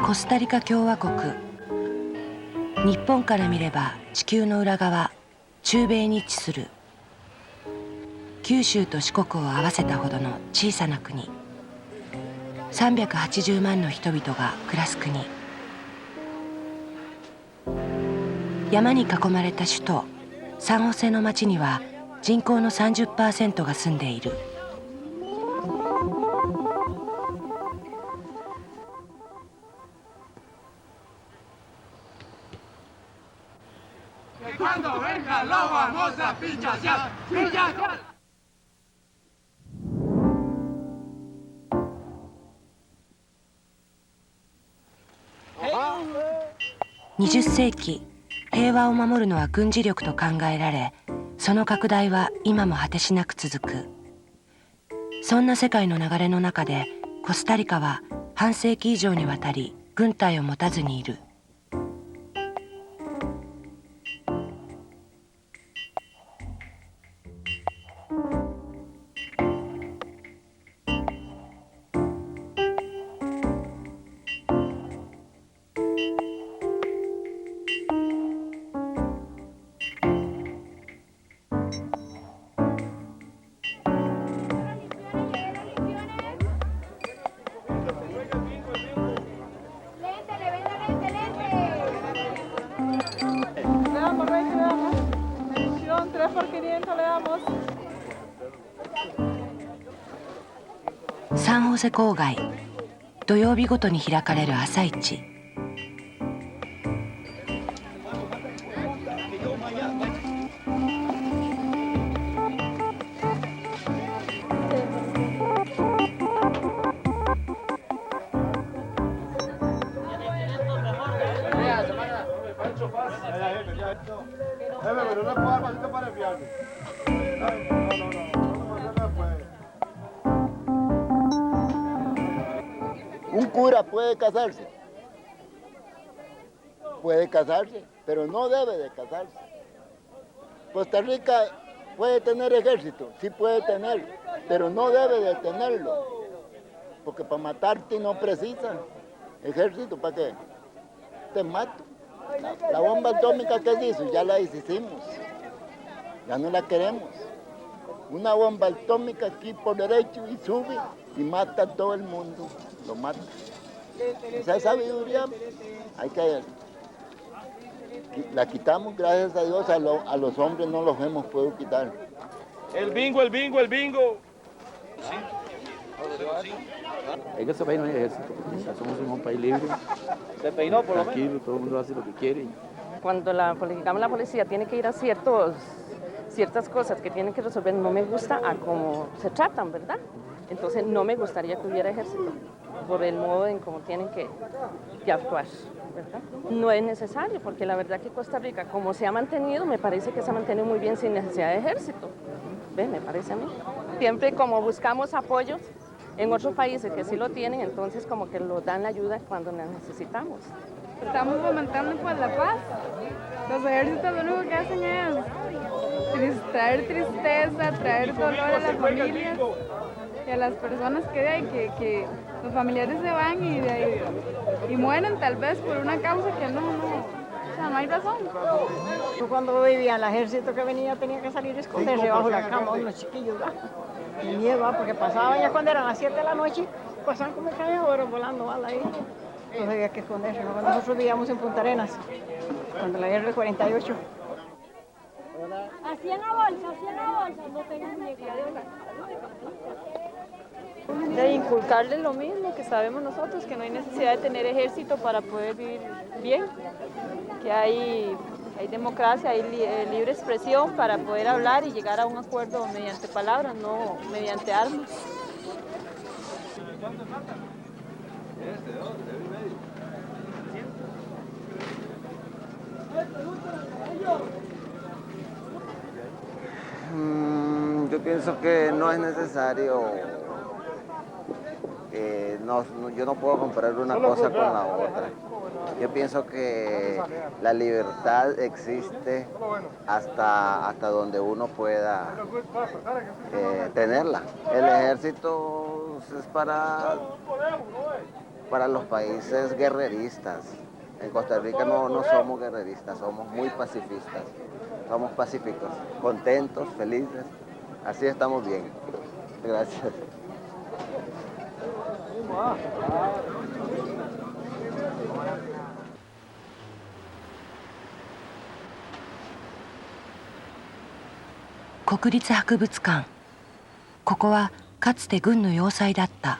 コスタリカ共和国。日本から見れば地球の裏側、中米に位置する九州と四国を合わせたほどの小さな国。380万の人々が暮らす国。山に囲まれた首都サンホセの町には人口の 30% が住んでいる。20世紀、平和を守るのは軍事力と考えられ、その拡大は今も果てしなく続く。そんな世界の流れの中で、コスタリカは半世紀以上にわたり軍隊を持たずにいる。サンホセ郊外、土曜日ごとに開かれる朝市。Un cura puede casarse, pero no debe de casarse. Costa Rica puede tener ejército, sí puede tener, pero no debe de tenerlo, porque para matarte no precisa ejército, ¿para qué? Te mato. La bomba atómica que hizo, ya la hicimos, ya no la queremos. Una bomba atómica aquí por derecho y sube y mata a todo el mundo, lo mata. Esa sabiduría hay que la quitamos, gracias a Dios, a los hombres no los hemos podido quitar. El bingo, el bingo, el bingo. En este país no hay ejército, somos un país libre. Se peinó por lo menos. Tranquilo, todo el mundo hace lo que quiere. Cuando la policía tiene que ir a ciertas cosas que tienen que resolver, no me gusta a cómo se tratan, ¿verdad? Entonces no me gustaría que hubiera ejército por el modo en cómo tienen que actuar, ¿verdad? No es necesario, porque la verdad que Costa Rica, como se ha mantenido, me parece que se ha mantenido muy bien sin necesidad de ejército. ¿Ve? Me parece a mí. Siempre como buscamos apoyos En otros países que sí lo tienen, entonces como que lo dan la ayuda cuando la necesitamos. Estamos fomentando pues la paz. Los ejércitos lo único que hacen es traer tristeza, traer dolor a las familias y a las personas que los familiares se van y mueren tal vez por una causa que o sea, no hay razón. Cuando vivía el ejército que venía tenía que salir a esconderse bajo la cama, unos chiquillos, ¿va? Y miedo, porque pasaban ya cuando eran las 7 de la noche, pasaban como cañadores volando balas ahí. Entonces había que esconderse. Cuando nosotros vivíamos en Punta Arenas, cuando la guerra del 48. Hacían la bolsa, no tengan muñeca. De inculcarles lo mismo que sabemos nosotros, que no hay necesidad de tener ejército para poder vivir bien, que hay democracia, hay libre expresión para poder hablar y llegar a un acuerdo mediante palabras, no mediante armas. Yo pienso que no es necesario, yo no puedo comparar una cosa con la otra. Yo pienso que la libertad existe hasta donde uno pueda tenerla. El ejército es para los países guerreristas. En Costa Rica no somos guerreristas, somos muy pacifistas. Somos pacíficos, contentos, felices. Así estamos bien. Gracias.国立博物館。ここはかつて軍の要塞だった。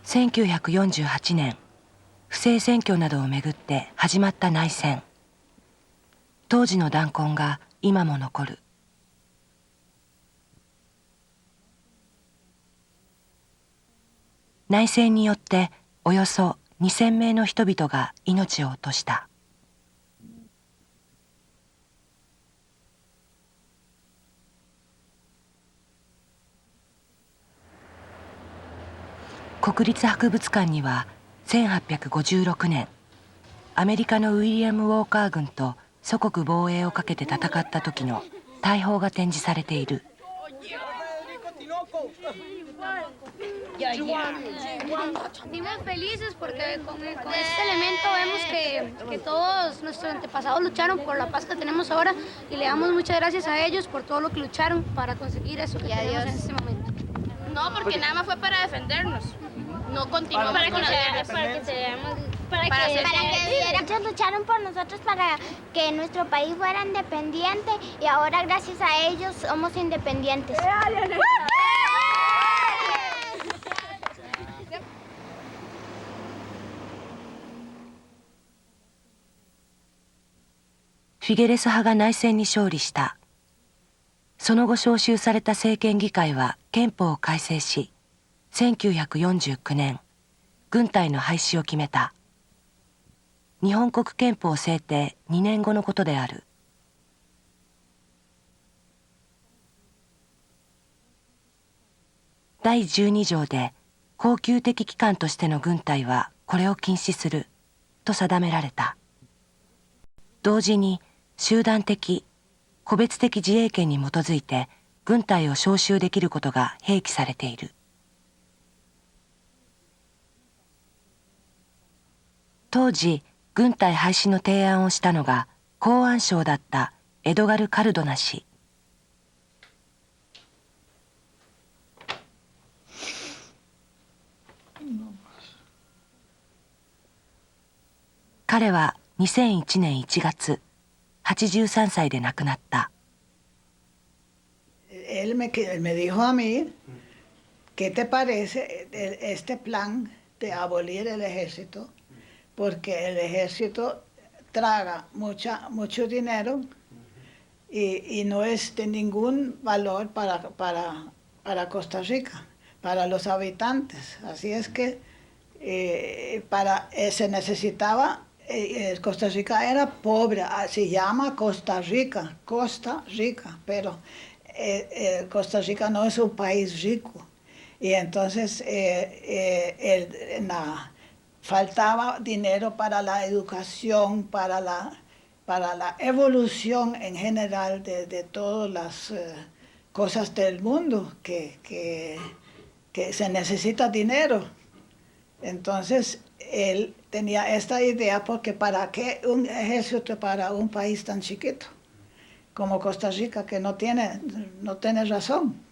1948年、不正選挙などをめぐって始まった内戦。当時の弾痕が今も残る。内戦によっておよそ2000名の人々が命を落とした。国立博物館には1856年アメリカのウィリアム・ウォーカー軍と祖国防衛をかけて戦った時の大砲が展示されている。Sentimos felices porque con este elemento vemos que todos nuestros antepasados lucharon por la paz que tenemos ahora y le damos muchas gracias a ellos por todo lo que lucharon para conseguir eso que tenemos en este momento. No, porque nada más fue para defendernos. No continuó para que Ellos lucharon por nosotros para que nuestro país fuera independiente y ahora gracias a ellos somos independientes.フィゲレス派が内戦に勝利した。その後招集された政権議会は憲法を改正し、1949年、軍隊の廃止を決めた。日本国憲法制定2年後のことである。第12条で、恒久的機関としての軍隊はこれを禁止すると定められた。同時に、集団的、個別的自衛権に基づいて軍隊を招集できることが併記されている。当時、軍隊廃止の提案をしたのが公安相だったエドガル・カルドナ氏。彼は2001年1月、83歳で亡くなった。Él me dijo a mí, ¿qué te parece este plan de abolir el ejército? Porque el ejército traga mucho dinero y no es de ningún valor para Costa Rica, para los habitantes. Así es que se necesitaba. Costa Rica era pobre, se llama Costa Rica, pero Costa Rica no es un país rico. Y entonces faltaba dinero para la educación, para la evolución en general de todas las cosas del mundo, que se necesita dinero. Entonces él tenía esta idea, porque ¿para qué un ejército para un país tan chiquito como Costa Rica, que no tiene razón?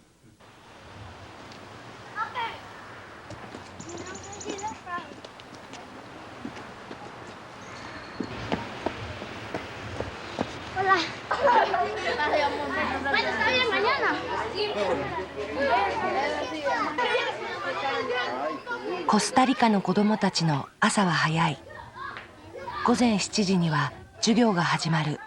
Hola. Bueno, está bien, mañana.コスタリカの子どもたちの朝は早い。午前7時には授業が始まる。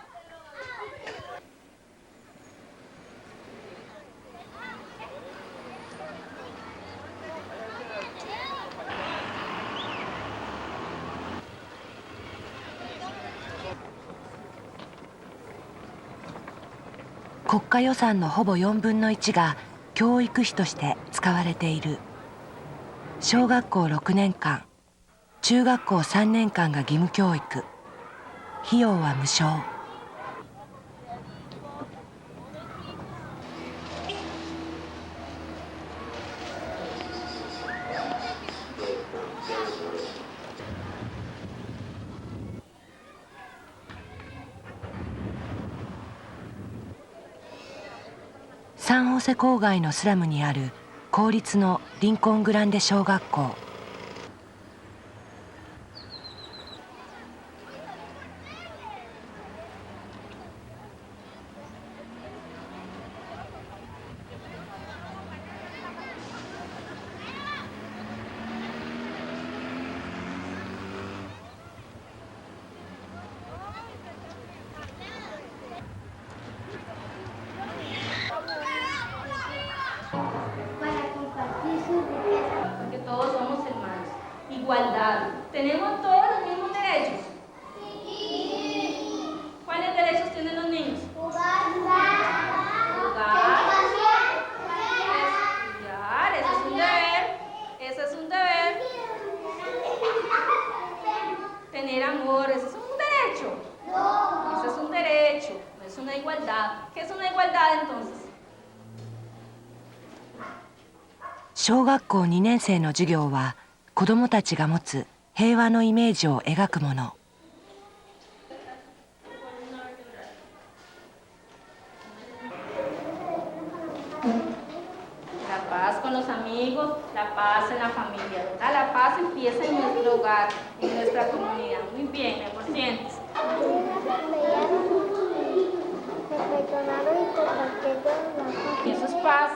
国家予算のほぼ4分の1が教育費として使われている。小学校6年間、中学校3年間が義務教育。費用は無償。サンホセ郊外のスラムにある公立のリンコングランデ小学校。Igualdad. ¿Tenemos todos los mismos derechos? ¿Cuáles derechos tienen los niños? Jugar. Estudiar, eso es un deber. Eso es un deber. Tener amor, eso es un derecho. Eso es un derecho, no es una igualdad. ¿Qué es una igualdad entonces? 小学校2年生の授業は子どもたちが持つ平和のイメージを描くもの。La paz con los amigos, la paz en la familia, ¿verdad? La paz empieza en nuestro hogar, en nuestra comunidad. Muy bien, me sientes. Eso es paz.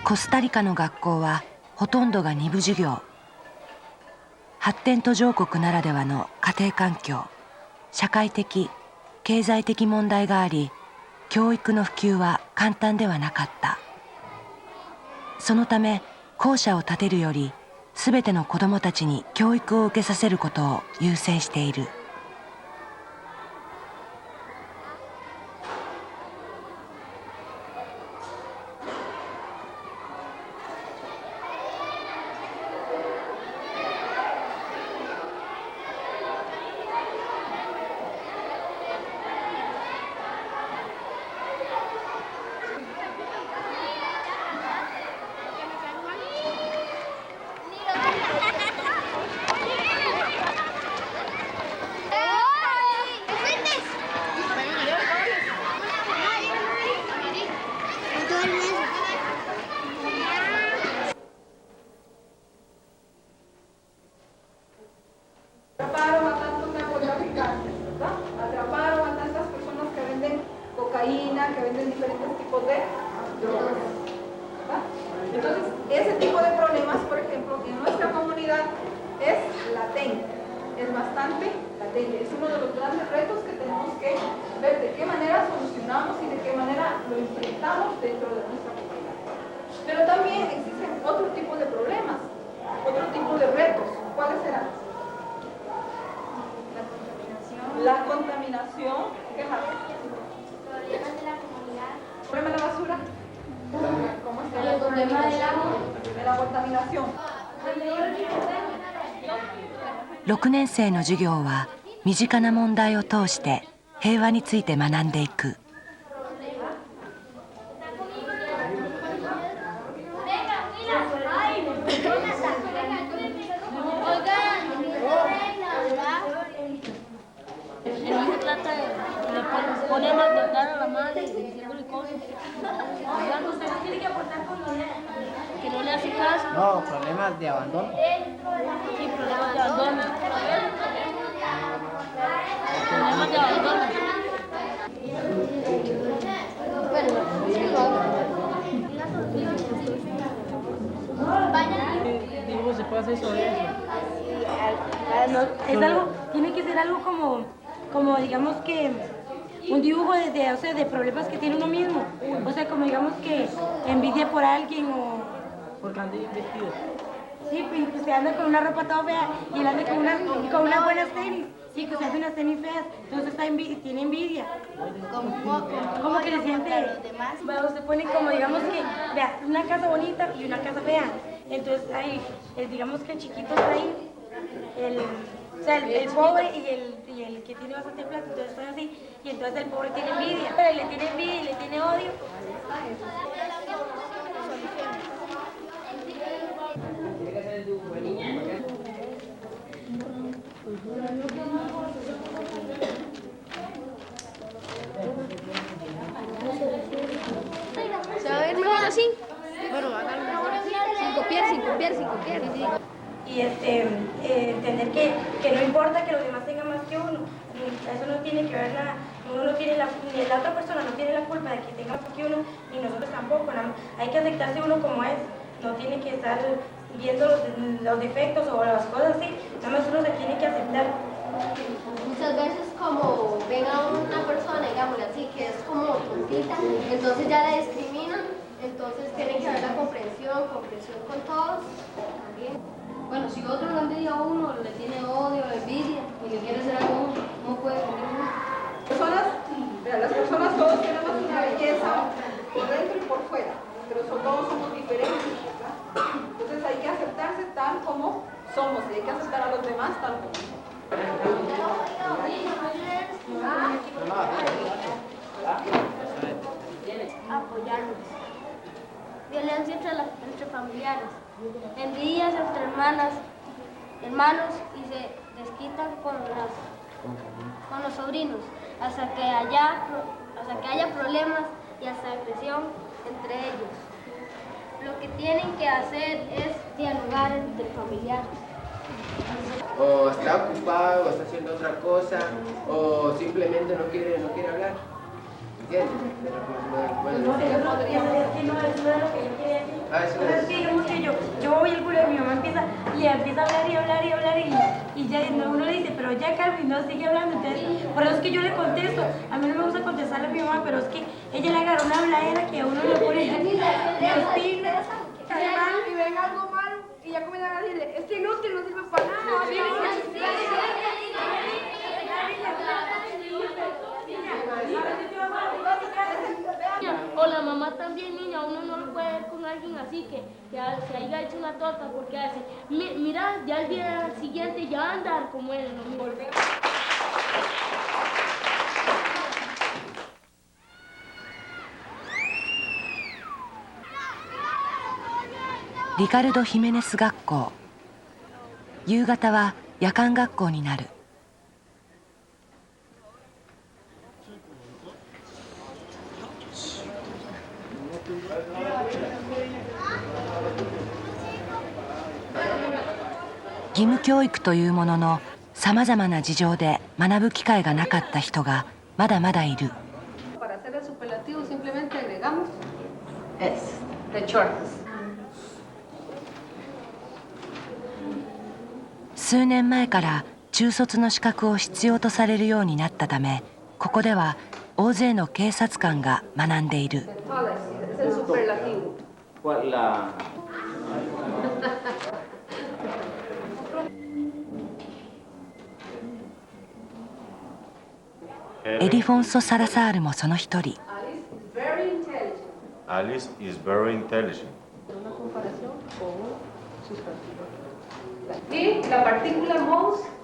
コスタリカの学校はほとんどが2部授業。発展途上国ならではの家庭環境、社会的、経済的問題があり、教育の普及は簡単ではなかった。そのため校舎を建てるよりすべての子どもたちに教育を受けさせることを優先している。es bastante latente. Es uno de los grandes retos que tenemos que ver de qué manera solucionamos y de qué manera lo enfrentamos dentro de nuestra comunidad. Pero también existen otro tipo de problemas, otro tipo de retos. ¿Cuáles serán? La contaminación. ¿Qué más? Problemas de la comunidad. ¿Problema de la basura? ¿Cómo está? El problema del agua. De la contaminación. 6年生の授業は身近な問題を通して平和について学んでいく。Ponemos de cara a la madre diciéndole cosas. Usted tiene que aportar con ideas. Que no le hace caso. No, problemas de abandono. Sí, problemas de abandono. Problemas de abandono. ¿Cómo se puede hacer sobre eso? Es algo, tiene que ser algo como digamos que un dibujo o sea, de problemas que tiene uno mismo. O sea, como digamos que envidia por alguien o... Porque ande vestido. Sí, pues se anda con una ropa toda fea y él anda con unas buenas tenis. Sí, que se hace unas tenis feas. Entonces tiene envidia. Como que le siente... Bueno, se pone como digamos que, vea, una casa bonita y una casa fea. Entonces ahí, digamos que el chiquito está ahí. O sea, el pobre y el que tiene bastante plata, entonces están así, y entonces el pobre tiene envidia, pero él le tiene envidia y le tiene odio. ¿Se va a ver mejor así? Bueno, háganlo mejor así. Sin copiar. Y entender que no importa que los demás tengan más que uno, eso no tiene que ver nada, uno no tiene ni la otra persona no tiene la culpa de que tenga más que uno, ni nosotros tampoco, hay que aceptarse uno como es, no tiene que estar viendo los defectos o las cosas así, nada más uno se tiene que aceptar. Muchas veces como ven a una persona, digámosle así, que es como tontita, entonces ya la discriminan, entonces tiene que haber la comprensión con todos también. Bueno, si otro le envidia a uno, le tiene odio, envidia, y le quiere hacer algo, no puede venir uno. Las personas todos tenemos una belleza por dentro y por fuera, pero todos somos diferentes, ¿verdad? Entonces hay que aceptarse tal como somos y hay que aceptar a los demás tal como son. Apoyarnos. Violencia entre familiares. Envidias entre hermanos y se desquitan con los sobrinos hasta que haya problemas y hasta agresión entre ellos. Lo que tienen que hacer es dialogar entre familiares. O está ocupado, o está haciendo otra cosa, o simplemente no quiere hablar. ¿Entiendes? Yo voy al culo y mi mamá empieza a hablar y ya uno le dice, pero ya calma y no sigue hablando, entonces por eso es que yo le contesto, a mí no me gusta contestarle a mi mamá, pero es que ella le agarra una habladera que a uno le pone los tigres, y ven algo malo y ya comienzan a decirle, este inútil no sirve para nada. O la mamá también, niña, uno no lo puede ver con alguien así que se haya hecho una torta porque hace, mira, ya el día siguiente ya va a andar como él, lo mismo.リカルド・ヒメネス学校。夕方は夜間学校になる。義務教育というもののさまざまな事情で学ぶ機会がなかった人がまだまだいる。Para hacer el superlativo simplemente agregamos es, de shorts. 数年前から中卒の資格を必要とされるようになったため、ここでは大勢の警察官が学んでいる。エリフォンソ・サラサールもその一人。Alice is very intelligent. Y la partícula MOS.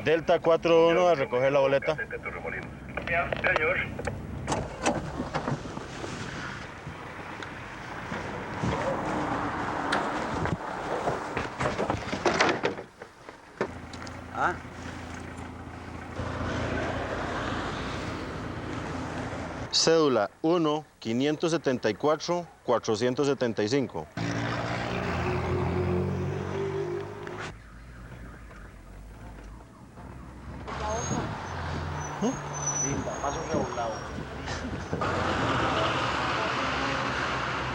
Delta 41 a recoger la boleta. ¿Ah? Cédula 1-574-475.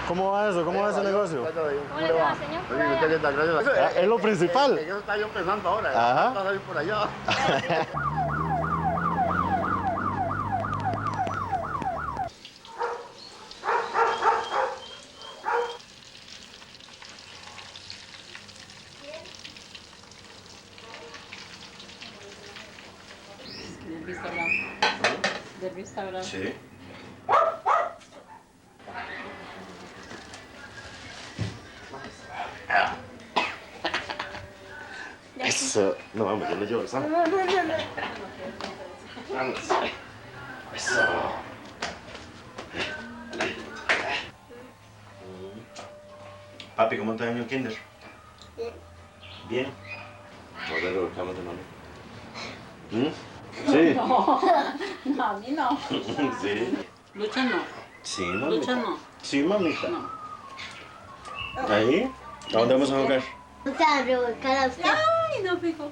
¿Cómo va eso? ¿Cómo va ese negocio? Es lo principal. Yo estaba yo pensando ahora. Ajá. Vas a ir por allá. Del restaurante. Sí. Eso. No, vamos, yo le llevo, ¿sabes? Vamos. Eso. Papi, ¿cómo te va en el kinder? Bien. ¿Dónde lo buscamos de mami? Sí. No, a mí no. Sí. Lucha no. Sí, mamita. Lucha no. Sí, mamita. Ahí. ¿A dónde vamos a jugar? Ay, no fijo.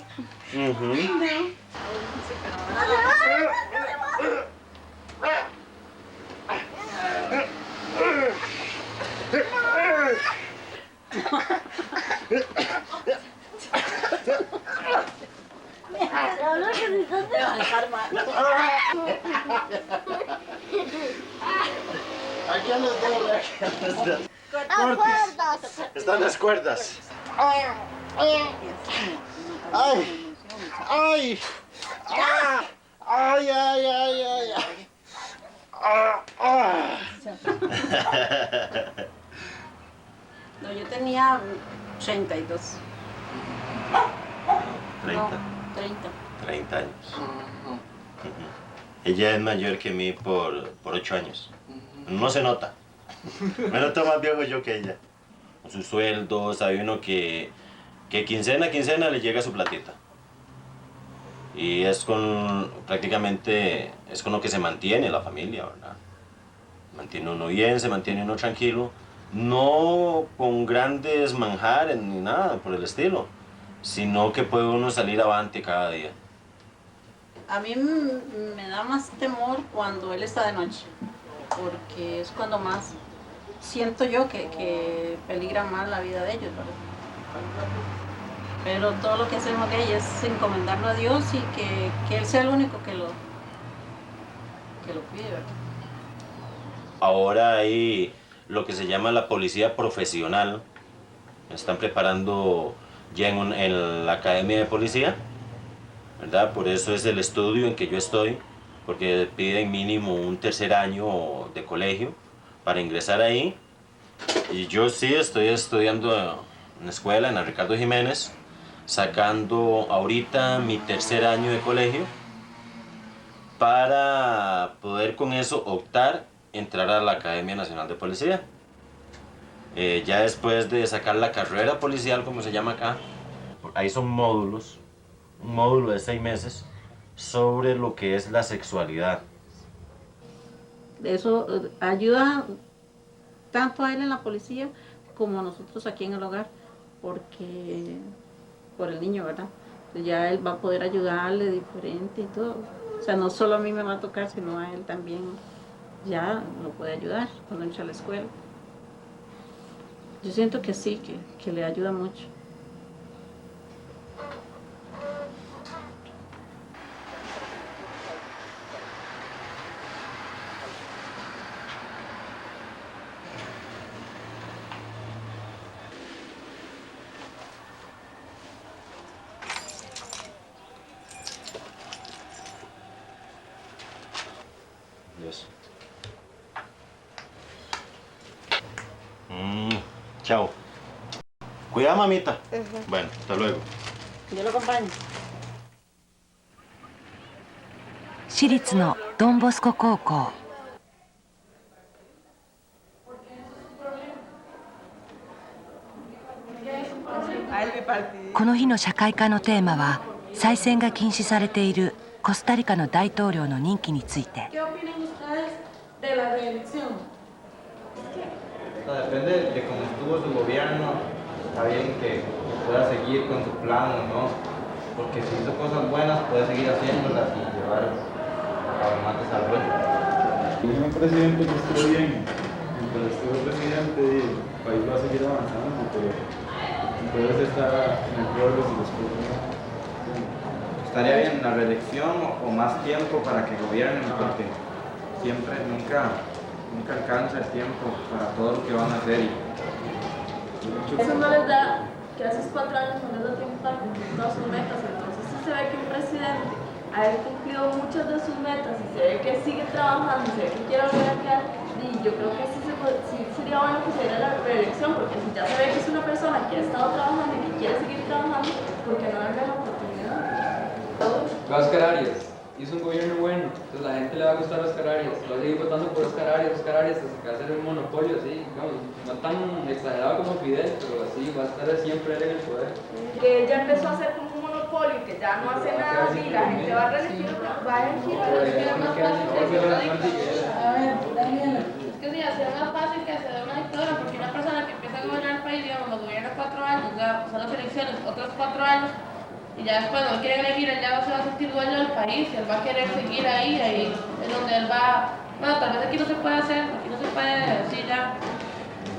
Aquí ando todo, Cortis. Están las cuerdas. ¡Ay! ¡Ay! ¡Ay! ¡Ay, ay, ay, ay! No, yo tenía 32. 30. No, 30. 30 años. Ella es mayor que mí por 8 años. No se nota. Me noto más viejo yo que ella. Con sus sueldos, hay uno que quincena a quincena le llega su platita. Y es prácticamente es con lo que se mantiene la familia, ¿verdad? Mantiene uno bien, se mantiene uno tranquilo. No con grandes manjares ni nada por el estilo, sino que puede uno salir avante cada día. A mí me da más temor cuando él está de noche, porque es cuando más siento yo que peligra más la vida de ellos, ¿verdad? Pero todo lo que hacemos de ella es encomendarlo a Dios y que Él sea el único que lo cuide, ¿verdad? Ahora hay lo que se llama la policía profesional. Me están preparando ya en la academia de policía, ¿verdad? Por eso es el estudio en que yo estoy, porque piden mínimo un tercer año de colegio para ingresar ahí. Y yo sí estoy estudiando en la escuela, en la Ricardo Jiménez, sacando ahorita mi tercer año de colegio para poder con eso optar entrar a la Academia Nacional de Policía. Ya después de sacar la carrera policial, como se llama acá, ahí son módulos, un módulo de 6 meses sobre lo que es la sexualidad. Eso ayuda tanto a él en la policía como a nosotros aquí en el hogar, porque por el niño, ¿verdad? Ya él va a poder ayudarle diferente y todo. O sea, no solo a mí me va a tocar, sino a él también ya lo puede ayudar cuando entra a la escuela. Yo siento que sí, que le ayuda mucho. Dios. Chao. Cuidado, mamita. Bueno, hasta luego. Yo lo acompaño. 私立のドンボスコ高校。この日の社会科のテーマは再選が禁止されているコスタリカの大統領の任期について。Depende de cómo estuvo su gobierno, está bien que pueda seguir con su plan o no, porque si hizo cosas buenas puede seguir haciéndolas y llevar a más desarrollo. Un presidente que estuvo bien, mientras estuvo presidente, el país va a seguir avanzando, pero entonces está en el pueblo si después no. Estaría bien la reelección o más tiempo para que gobiernen, porque siempre, nunca alcanza el tiempo para todo lo que van a hacer. Eso no les da, que hace 4 años no les da tiempo para cumplir todas sus metas, entonces sí se ve que un presidente ha cumplido muchas de sus metas y se ve que sigue trabajando, se ve que quiere volver a quedar, y yo creo que sí sería bueno que se diera la reelección, porque si ya se ve que es una persona que ha estado trabajando y que quiere seguir trabajando, ¿por qué no darle la oportunidad? Oscar Arias hizo un gobierno bueno, entonces la gente le va a gustar a Oscar Arias, va a seguir votando por Oscar Arias hasta que va a ser un monopolio así, no tan exagerado como Fidel, pero así va a estar siempre él en el poder. Que él ya empezó a hacer como un monopolio, que ya no hace nada y la gente va a elegir más fácil. A ver, Daniela. Es que sí, hacer más fácil que hacer una dictadura, porque una persona que empieza a gobernar el país, digamos, lo gobierna 4 años, ya pasan las elecciones, otros 4 años, y ya después no quieren elegir, él ya se va a sentir dueño del país, él va a querer seguir ahí es donde él va, bueno, tal vez aquí no se puede hacer, aquí no se puede decir ya,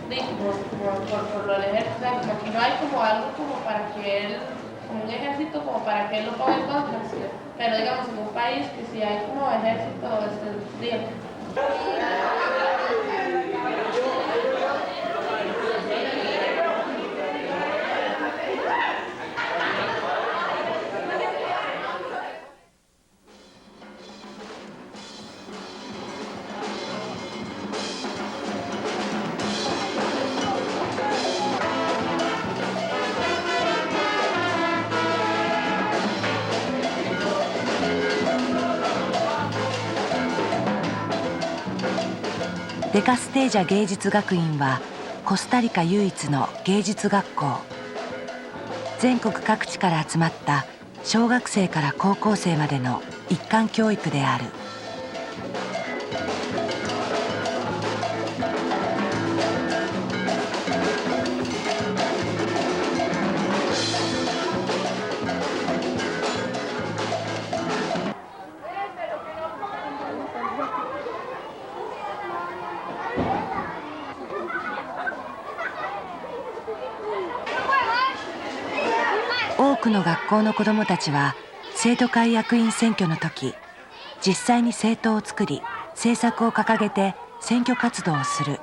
por lo del ejército, o sea, como aquí no hay como algo como para que él, como un ejército, como para que él lo ponga en contra, pero digamos en un país que si hay como ejército, día.デカステージャ芸術学院はコスタリカ唯一の芸術学校。全国各地から集まった小学生から高校生までの一貫教育である。多くの学校の子どもたちは生徒会役員選挙の時、実際に政党を作り政策を掲げて選挙活動をする。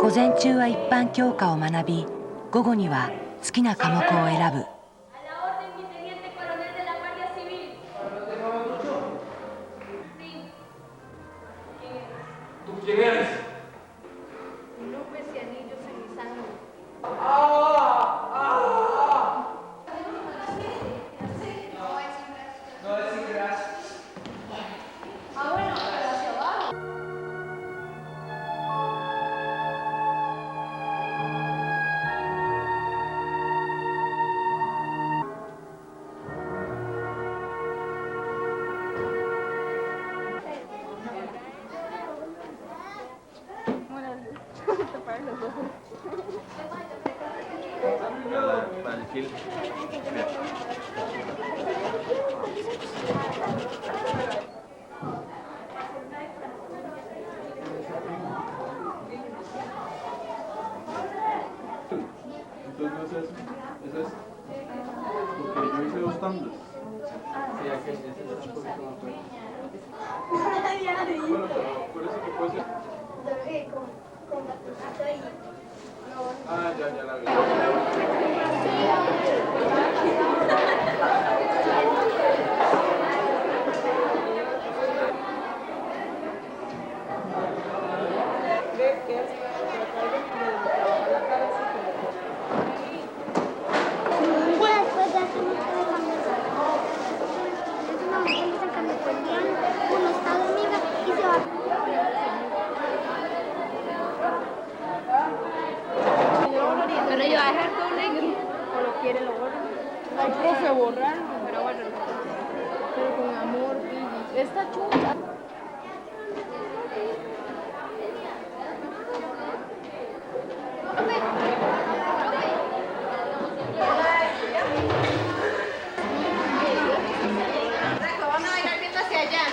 午前中は一般教科を学び、午後には好きな科目を選ぶ。¿Tú quién eres? Nubes y anillos en mi sangre. No decir gracias. Ah, bueno, pero hacia abajo. Para el film. Entonces no es eso, es eso. Porque yo hice 2 tandas. Sí, aquel, ese es un poquito más fuerte. Bueno, pero por eso que puede ser. Ah, ya la vi. Después de hacer mucho de la mesa. Es una mujer que se cambia por día, uno está de amiga y se va. Pero yo a dejar todo negro. O lo quiere, lo borra. Ay, profe, borrarlo. Pero bueno, pero con amor, Billy. Esta chucha. Van a bailar viendo hacia allá.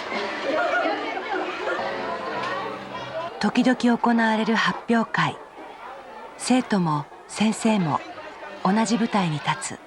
時々行われる発表会。生徒も先生も同じ舞台に立つ。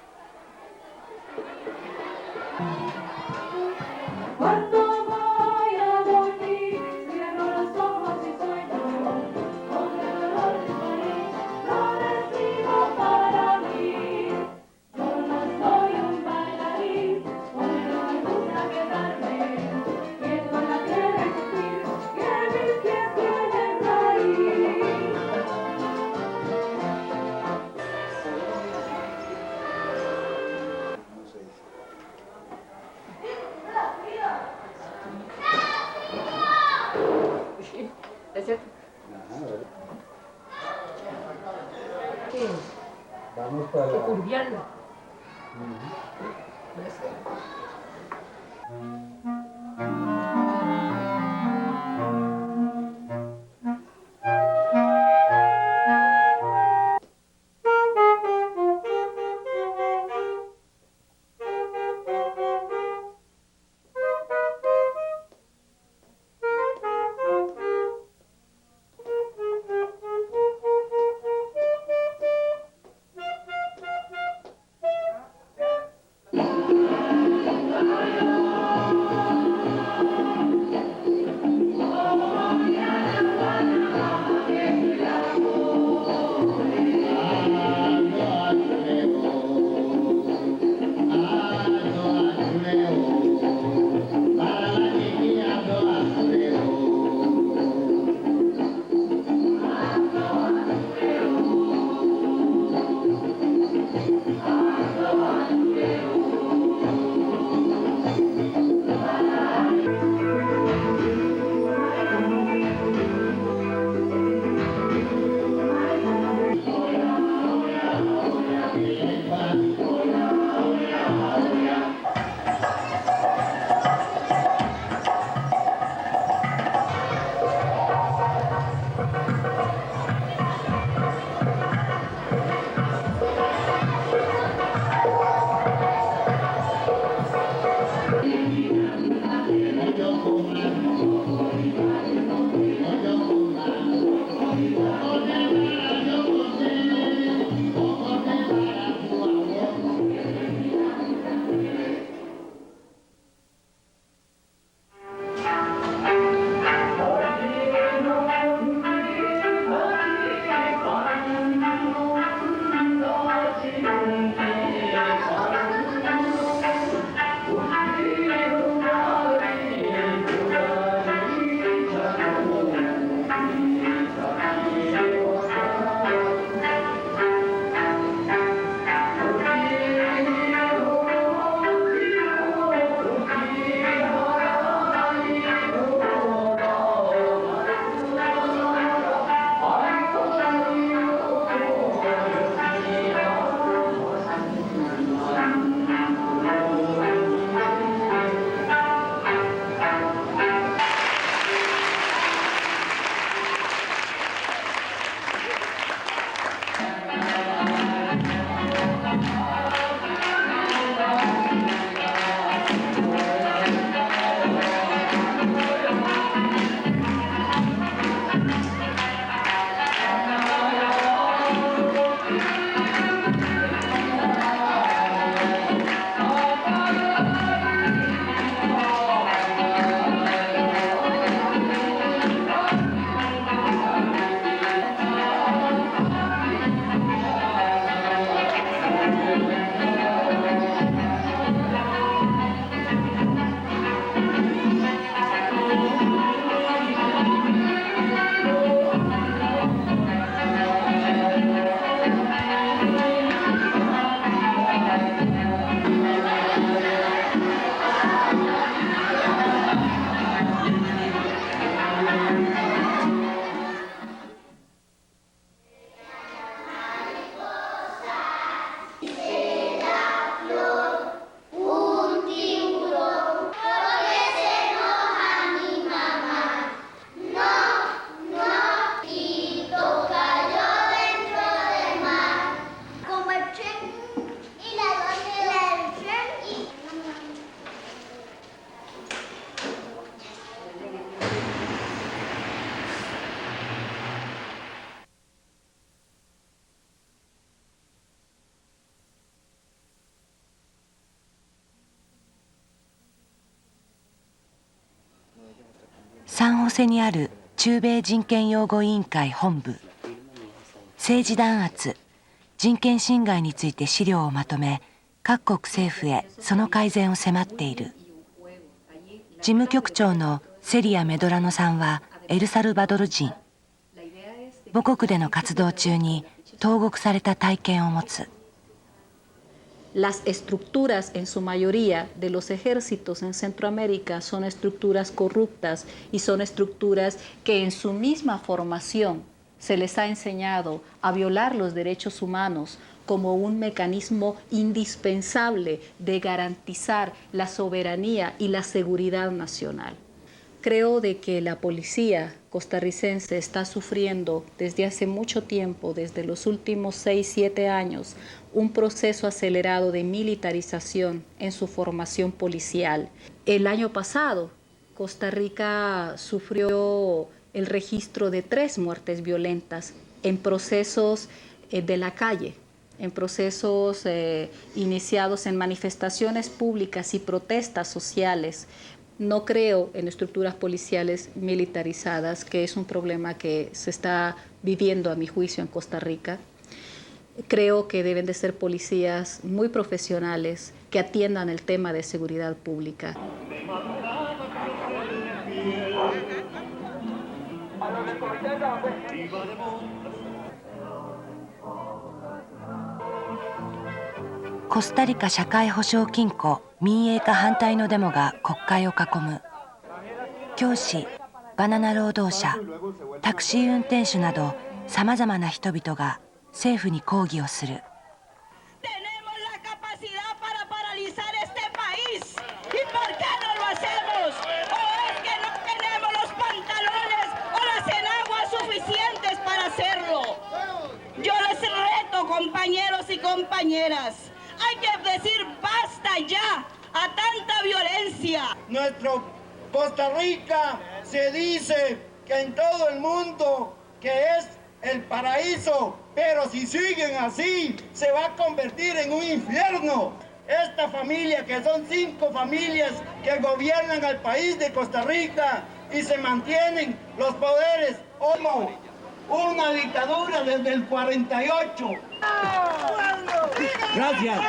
¿Es cierto? Vamos para la... Urbiano. サンホセにある中米人権擁護委員会本部。政治弾圧、人権侵害について資料をまとめ、各国政府へその改善を迫っている。事務局長のセリア・メドラノさんはエルサルバドル人。母国での活動中に投獄された体験を持つ。Las estructuras en su mayoría de los ejércitos en Centroamérica son estructuras corruptas y son estructuras que en su misma formación se les ha enseñado a violar los derechos humanos como un mecanismo indispensable de garantizar la soberanía y la seguridad nacional. Creo de que la policía costarricense está sufriendo desde hace mucho tiempo, desde los últimos 6-7 años, un proceso acelerado de militarización en su formación policial. El año pasado, Costa Rica sufrió el registro de 3 muertes violentas en procesos de la calle, en procesos iniciados en manifestaciones públicas y protestas sociales. No creo en estructuras policiales militarizadas, que es un problema que se está viviendo, a mi juicio, en Costa Rica. Creo que deben de ser policías muy profesionales que atiendan el tema de seguridad pública.コスタリカ社会保障金庫民営化反対のデモが国会を囲む。教師、バナナ労働者、タクシー運転手などさまざまな人々が政府に抗議をする。Compañeros y compañeras, hay que decir basta ya a tanta violencia. Nuestro Costa Rica se dice que en todo el mundo que es el paraíso, pero si siguen así se va a convertir en un infierno. Esta familia, que son 5 familias que gobiernan al país de Costa Rica y se mantienen los poderes como una dictadura desde el 48. Gracias.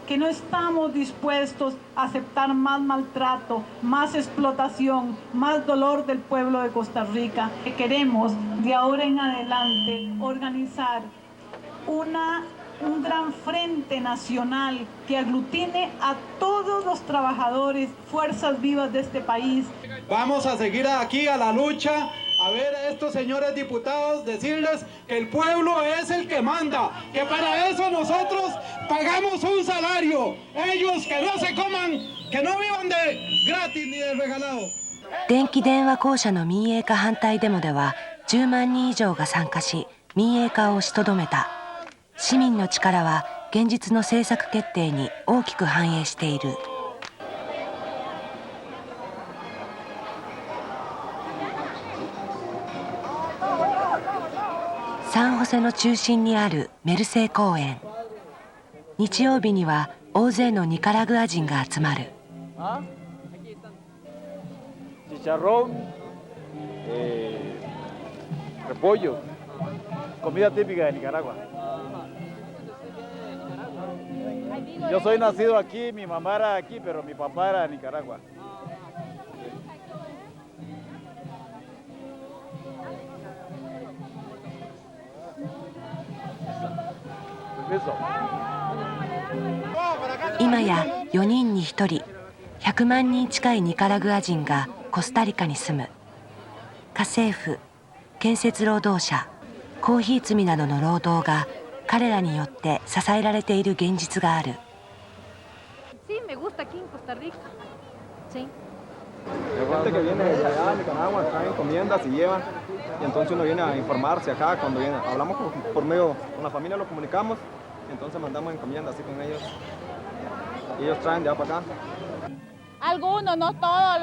Que no estamos dispuestos a aceptar más maltrato, más explotación, más dolor del pueblo de Costa Rica. Que queremos de ahora en adelante organizar un gran frente nacional que aglutine a todos los trabajadores, fuerzas vivas de este país. Vamos a seguir aquí a la lucha, a ver a estos señores diputados, decirles que el pueblo es el que manda, que para eso nosotros pagamos un salario, ellos que no se coman, que no vivan de gratis ni de regalado. 電気電話公社の民営化反対デモでは10万人以上が参加し、民営化を押しとどめた。市民の力は現実の政策決定に大きく反映している。サンホセの中心にあるメルセイ公園。日曜日には大勢のニカラグア人が集まる。Chicharrón, repollo, comida típica de Nicaragua. Yo soy nacido aquí, mi mamá era aquí, pero mi papá era de Nicaragua. Permiso. 今や4人に1人、100万人近いニカラグア人がコスタリカに住む。家政婦、建設労働者、コーヒー摘みなどの労働が彼らによって支えられている現実がある。Sí, me gusta aquí en Costa Rica. Sí. Hay gente que viene de allá de Nicaragua, traen encomiendas y llevan, y entonces uno viene a informarse acá cuando viene. Hablamos por medio, con la familia lo comunicamos, y entonces mandamos encomiendas así con ellos, y ellos traen de allá para acá. Algunos, no todos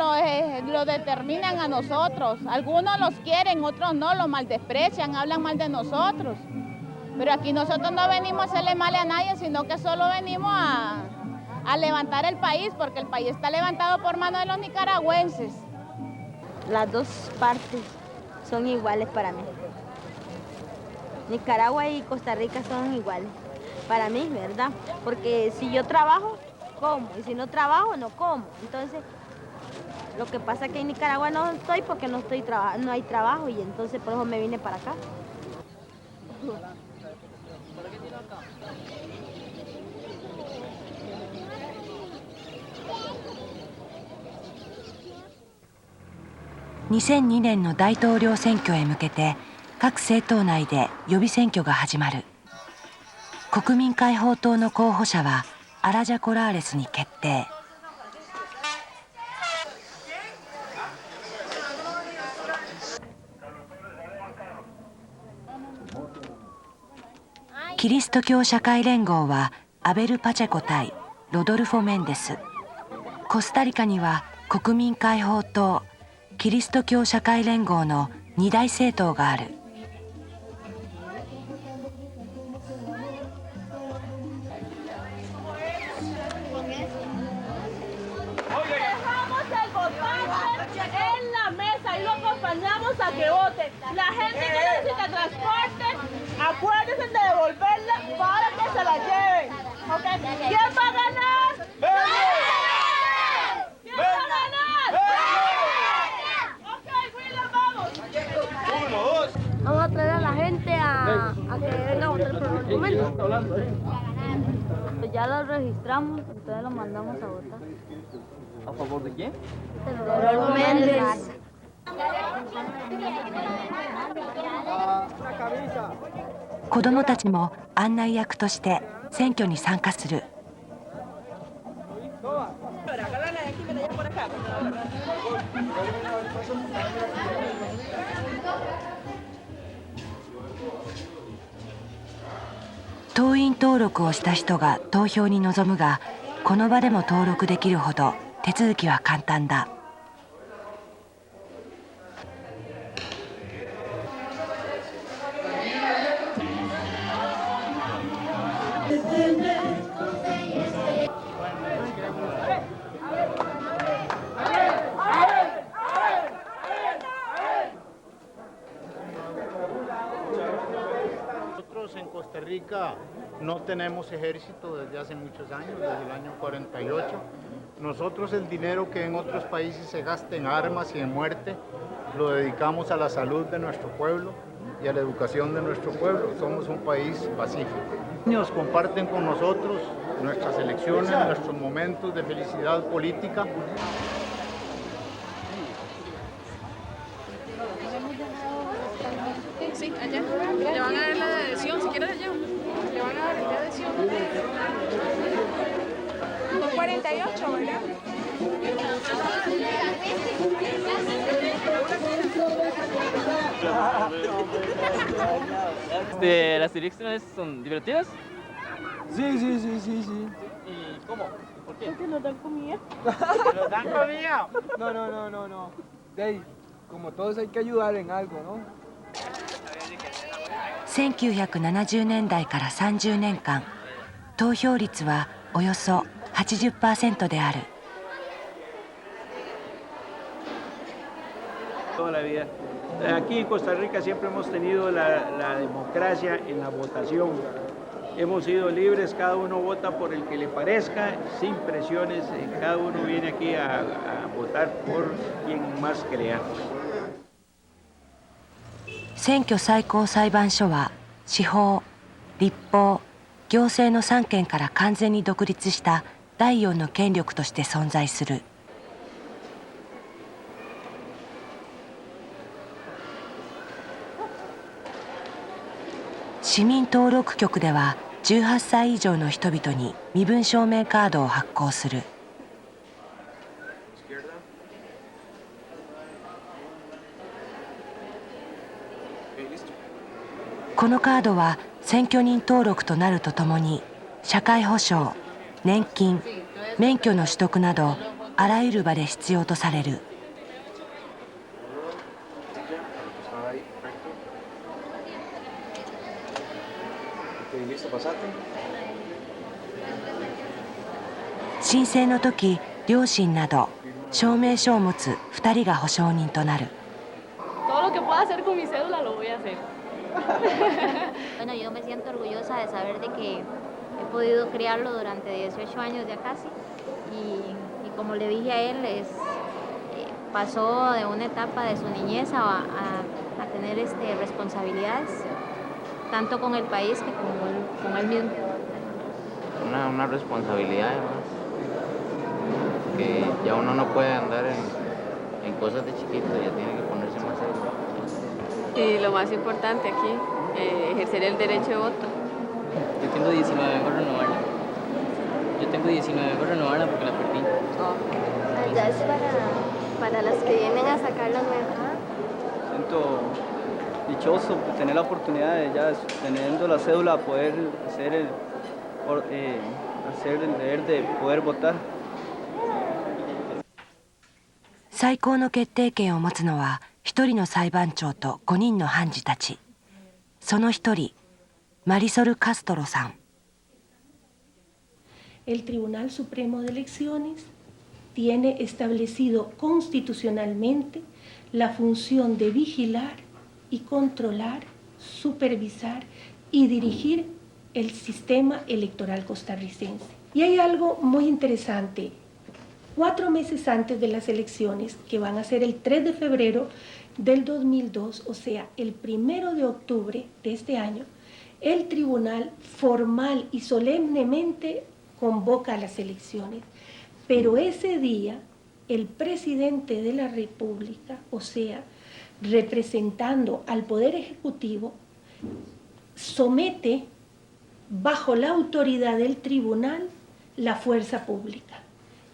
lo determinan a nosotros, algunos los quieren, otros no, los maldesprecian, hablan mal de nosotros. Pero aquí nosotros no venimos a hacerle mal a nadie, sino que solo venimos a a levantar el país, porque el país está levantado por mano de los nicaragüenses. Las dos partes son iguales para mí. Nicaragua y Costa Rica son iguales para mí, ¿verdad? Porque si yo trabajo, como, y si no trabajo, no como. Entonces, lo que pasa es que en Nicaragua no estoy porque no hay trabajo, y entonces por eso me vine para acá.2002年の大統領選挙へ向けて各政党内で予備選挙が始まる。国民解放党の候補者はアラジャ・コラーレスに決定。キリスト教社会連合はアベル・パチェコ対ロドルフォ・メンデス。コスタリカには国民解放党、キリスト教社会連合の二大政党がある。A que voten. La gente que necesita transporte, acuérdense de devolverla para que se la lleven. ¿Okay? ¿Quién va a ganar? ¿Quién va a ganar? Ok, William, vamos. Vamos a traer a la gente a que venga a votar por los documentos. Pues ya lo registramos, entonces lo mandamos a votar. ¿A favor de quién? Rodolfo Méndez. 子どもたちも案内役として選挙に参加する。党員登録をした人が投票に臨むが、この場でも登録できるほど手続きは簡単だ。Nosotros en Costa Rica no tenemos ejército desde hace muchos años, desde el año 48. Nosotros el dinero que en otros países se gasta en armas y en muerte, lo dedicamos a la salud de nuestro pueblo y a la educación de nuestro pueblo. Somos un país pacífico. Los niños comparten con nosotros nuestras elecciones, nuestros momentos de felicidad política. Sí, allá. Le van a dar la adhesión, si quieres allá. Le van a dar la adhesión. 48, ¿verdad? ¿Las elecciones son divertidas? Sí. ¿Y cómo? ¿Por qué? Porque nos dan comida. ¿Nos dan comida? No. Dey, como todos hay que ayudar en algo, ¿no? 1970年代から30年間、投票率はおよそ 80% である。Toda la vida. Aquí en Costa Rica siempre hemos tenido la democracia en la votación. Hemos sido libres, cada uno vota por el que le parezca, sin presiones, cada uno viene aquí a votar por quien más crea. 選挙最高裁判所は司法、立法、行政の3権から完全に独立した第4の権力として存在する。市民登録局では18歳以上の人々に身分証明カードを発行する。このカードは選挙人登録となるとともに社会保障、年金、免許の取得などあらゆる場で必要とされる。申請の時、両親など証明書を持つ2人が保証人となる。 Todo lo que pueda hacer con mi cédula lo voy a hacer. Bueno, yo me siento orgullosa de saber de que he podido criarlo durante 18 años ya casi y como le dije a él, pasó de una etapa de su niñez a tener responsabilidades, tanto con el país que con él mismo. Una responsabilidad además, que ya uno no puede andar en cosas de chiquito, ya tiene que ponerse más serio. Y lo más importante aquí, ejercer el derecho de voto. Yo tengo 19, vengo a renovarla. Yo tengo 19, vengo a renovarla porque la perdí. Ya es para las que vienen a sacar la nueva. Siento dichoso tener la oportunidad de ya teniendo la cédula poder hacer el deber de poder votar. 最高の決定権を持つのは1人の裁判長と5人の判事たち。その1人、マリソル・カストロさん。 El Tribunal Supremo de Elecciones tiene establecido constitucionalmente la función de vigilar y controlar, supervisar y dirigir el sistema electoral costarricense. Y hay algo muy interesante. 4 meses antes de las elecciones, que van a ser el 3 de febrero del 2002, o sea, el 1 de octubre de este año, el tribunal formal y solemnemente convoca a las elecciones. Pero ese día, el presidente de la República, o sea, representando al Poder Ejecutivo, somete bajo la autoridad del tribunal la fuerza pública,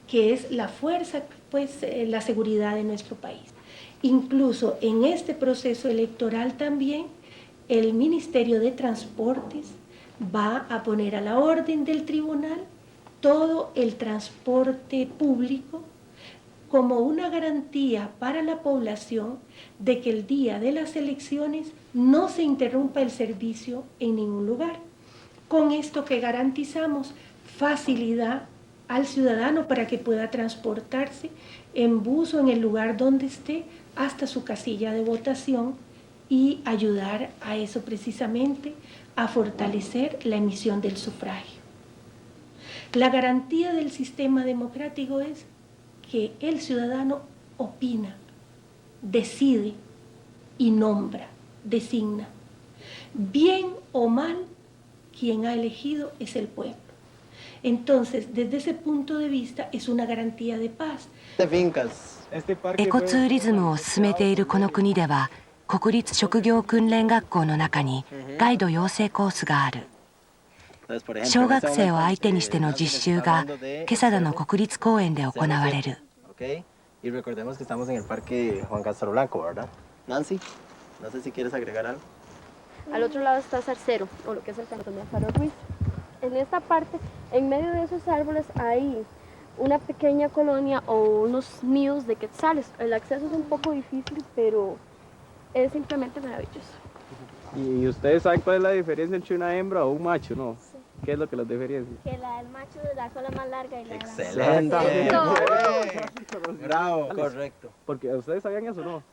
que es la fuerza, pues, la seguridad de nuestro país. Incluso en este proceso electoral también el Ministerio de Transportes va a poner a la orden del tribunal todo el transporte público como una garantía para la población de que el día de las elecciones no se interrumpa el servicio en ningún lugar. Con esto que garantizamos facilidad al ciudadano para que pueda transportarse en bus o en el lugar donde esté hasta su casilla de votación y ayudar a eso precisamente, a fortalecer la emisión del sufragio. La garantía del sistema democrático es que el ciudadano opina, decide y nombra, designa. Bien o mal, quien ha elegido es el pueblo. Entonces, desde ese punto de vista, es una garantía de paz. エコツーリズムを進めているこの国では、国立職業訓練学校の中にガイド養成コースがある。小学生を相手にしての実習が今朝の国立公園で行われる。Y recordemos que estamos en el Parque Juan Castro Blanco, ¿verdad? Nancy, no sé si quieres agregar algo. Al otro lado está Zarcero, o lo que es el cantón de Amparo Ruiz. En esta parte, en medio de esos árboles, hay una pequeña colonia o unos nidos de quetzales. El acceso es un poco difícil, pero es simplemente maravilloso. ¿Y ustedes saben cuál es la diferencia entre una hembra o un macho, no? Sí. ¿Qué es lo que los diferencia? Que la del macho es la cola más larga y la ¡Excelente! ¡Bravo! Correcto. Porque ustedes sabían eso, ¿no?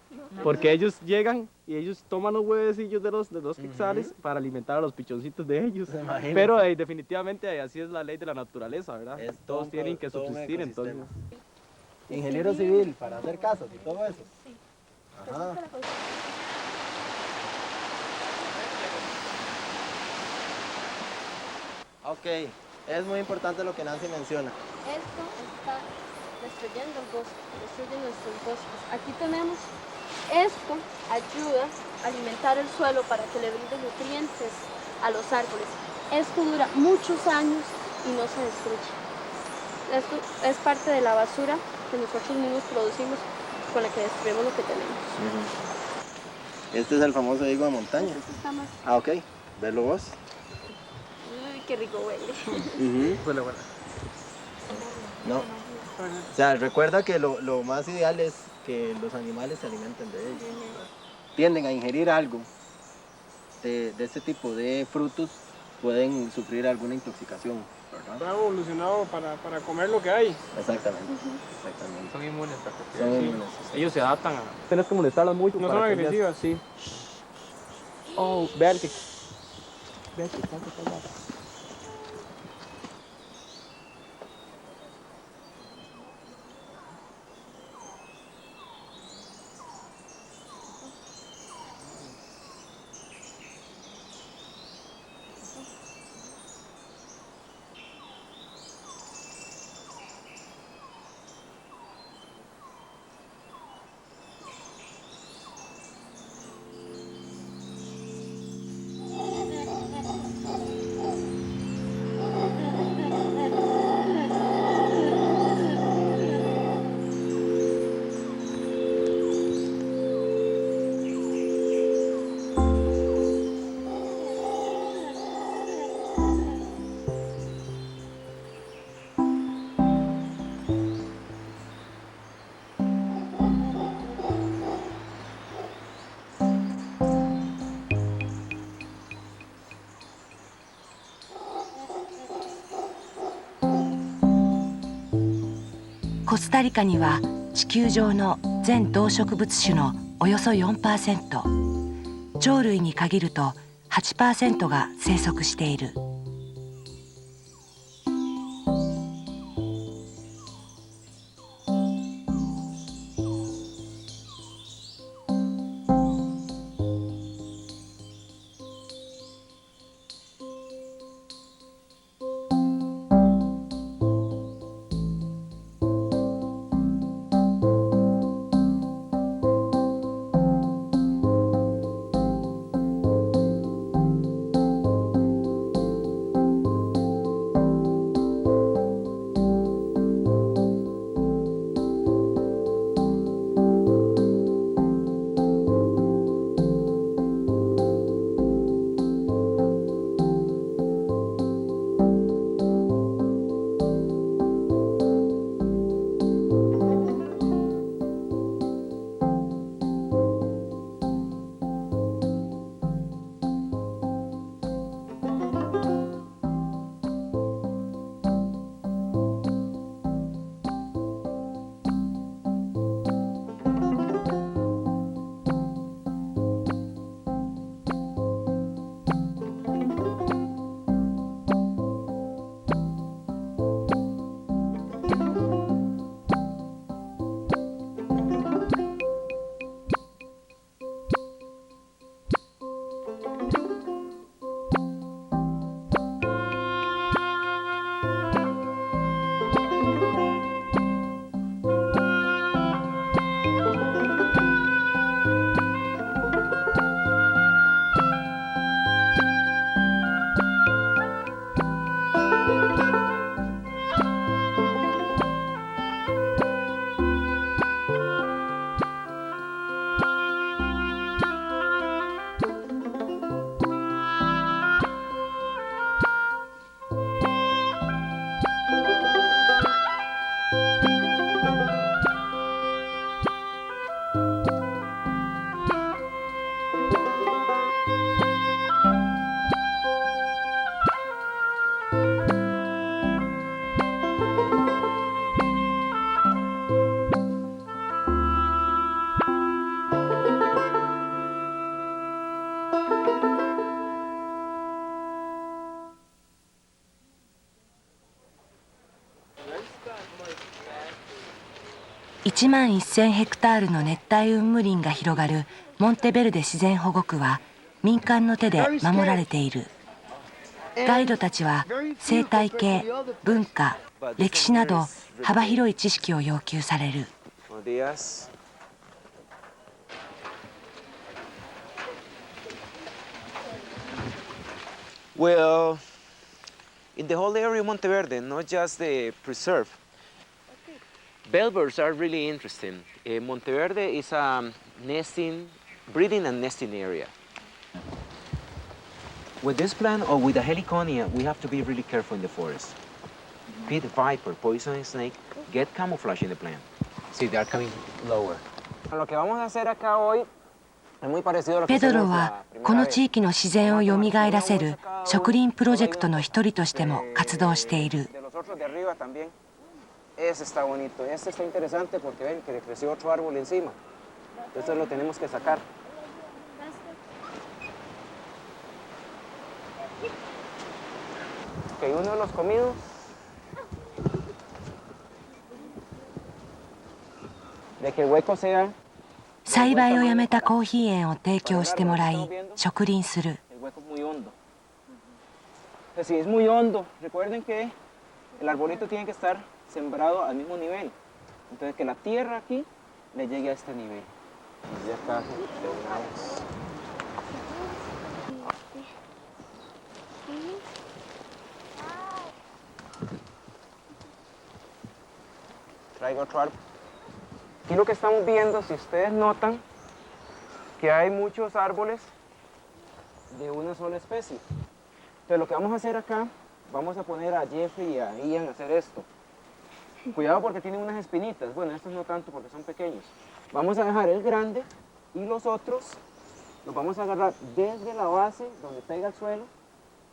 Porque ellos llegan y ellos toman los huevecillos de los quetzales para alimentar a los pichoncitos de ellos. Pero definitivamente así es la ley de la naturaleza, ¿verdad? Todos tienen que subsistir, entonces. Ingeniero civil, para hacer casas y todo eso. Sí. Ajá. Ok, es muy importante lo que Nancy menciona. Esto está destruyendo el bosque, destruye nuestros bosques. Aquí tenemos, esto ayuda a alimentar el suelo para que le brinde nutrientes a los árboles. Esto dura muchos años y no se destruye. Esto es parte de la basura que nosotros mismos producimos con la que destruimos lo que tenemos. Este es el famoso higo de montaña. Este está más... Ah, ok. Verlo vos. Uy, qué rico huele. Huele bueno. No. O sea, recuerda que lo más ideal es que los animales se alimenten de ellos. Tienden a ingerir algo de este tipo de frutos, pueden sufrir alguna intoxicación, ¿verdad? Han evolucionado para comer lo que hay. Exactamente, exactamente. Son inmunes a cualquier. Son Sí. inmunes. Ellos se adaptan a... Tienes que molestarlas mucho. No para son que ellas- agresivas. Sí. Oh, vean que... Vean que está allá.コスタリカには地球上の全動植物種のおよそ 4%、 鳥類に限ると 8% が生息している。1万1000ヘクタールの熱帯雲霧林が広がるモンテベルデ自然保護区は民間の手で守られている。ガイドたちは生態系、文化、歴史など幅広い知識を要求される。Well, in the whole area of Monteverde, not just the preserve, bellbirds are really interesting. Monteverde is a breeding and nesting area. With this plant or with a heliconia, we have to be really careful in the forest. Pit viper, poisonous snake, get camouflage in the plant. See, they are coming lower. Lo que vamos a hacer acá hoy ペドロはこの地域の自然をよみがえらせる植林プロジェクトの一人としても活動している。Ese está bonito, este está interesante porque ven que le creció otro árbol encima. Entonces lo tenemos que sacar. Ok, uno de los comidos. De que el hueco sea. 栽培をやめたコーヒー園を提供してもらい植林する。 El hueco es muy hondo. Entonces, si es muy hondo, recuerden que el arbolito tiene que estar sembrado al mismo nivel. Entonces que la tierra aquí le llegue a este nivel. Y ya está de una vez. Traigo otro árbol. Aquí lo que estamos viendo, si ustedes notan, que hay muchos árboles de una sola especie. Entonces lo que vamos a hacer acá, vamos a poner a Jeffrey y a Ian a hacer esto. Cuidado porque tienen unas espinitas. Bueno, estos no tanto porque son pequeños. Vamos a dejar el grande y los otros los vamos a agarrar desde la base donde pega el suelo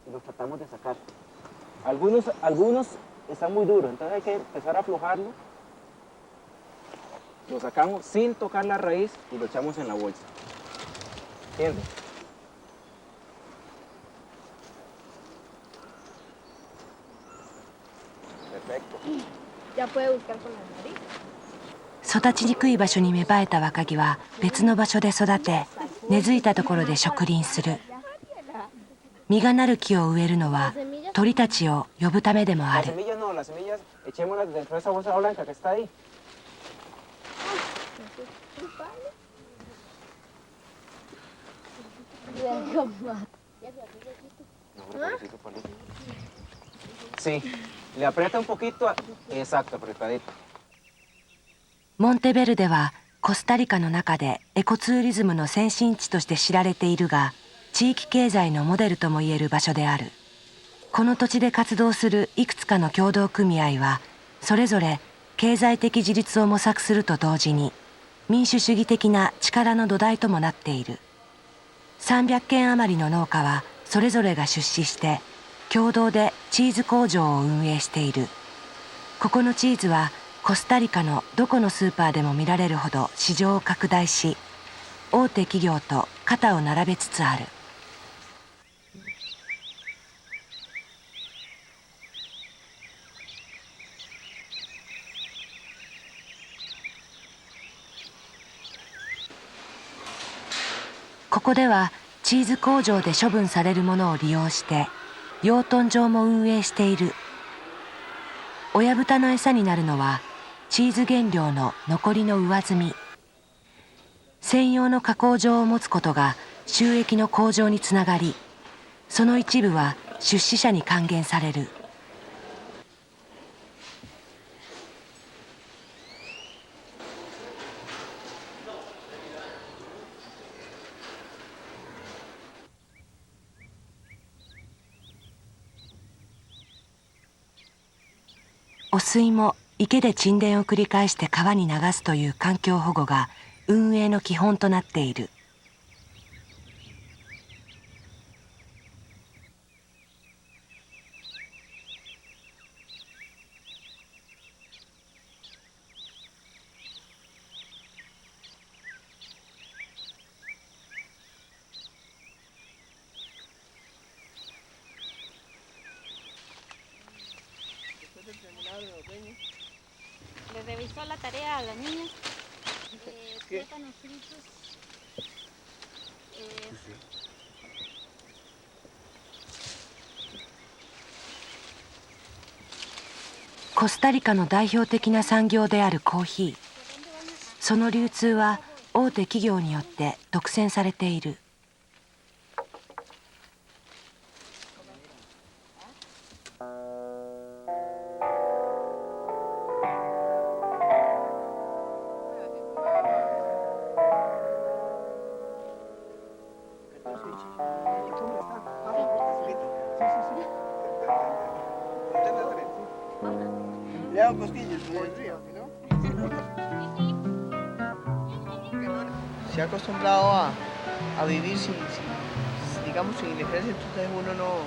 y los tratamos de sacar. Algunos están muy duros, entonces hay que empezar a aflojarlo. Lo sacamos sin tocar la raíz y lo echamos en la bolsa. ¿Entiendes? Perfecto. Ya puede buscar con la nariz. 育ちにくい場所に芽生えた若木は別の場所で育て根付いたところで植林する。実がなる木を植えるのは鳥たちを呼ぶためでもある。 Las semillas, echémoslas dentro de esa bolsa blanca que está ahí. Sí, le aprieta un poquito. Exacto, apretadito. モンテベルデはコスタリカの中でエコツーリズムの先進地として知られているが、地域経済のモデルともいえる場所である。この土地で活動するいくつかの協同組合はそれぞれ経済的自立を模索すると同時に民主主義的な力の土台ともなっている。300軒余りの農家はそれぞれが出資して共同でチーズ工場を運営している。ここのチーズはコスタリカのどこのスーパーでも見られるほど市場を拡大し、大手企業と肩を並べつつある。ここではチーズ工場で処分されるものを利用して養豚場も運営している。親豚の餌になるのはチーズ原料の残りの上澄み。専用の加工場を持つことが収益の向上につながり、その一部は出資者に還元される。汚水も池で沈殿を繰り返して川に流すという環境保護が運営の基本となっている。Le revisó la tarea a la niña. Plátanos fritos.コスタリカの代表的な産業であるコーヒー。その流通は大手企業によって独占されている。Se ha acostumbrado a a vivir digamos, sin el ejército, entonces uno no,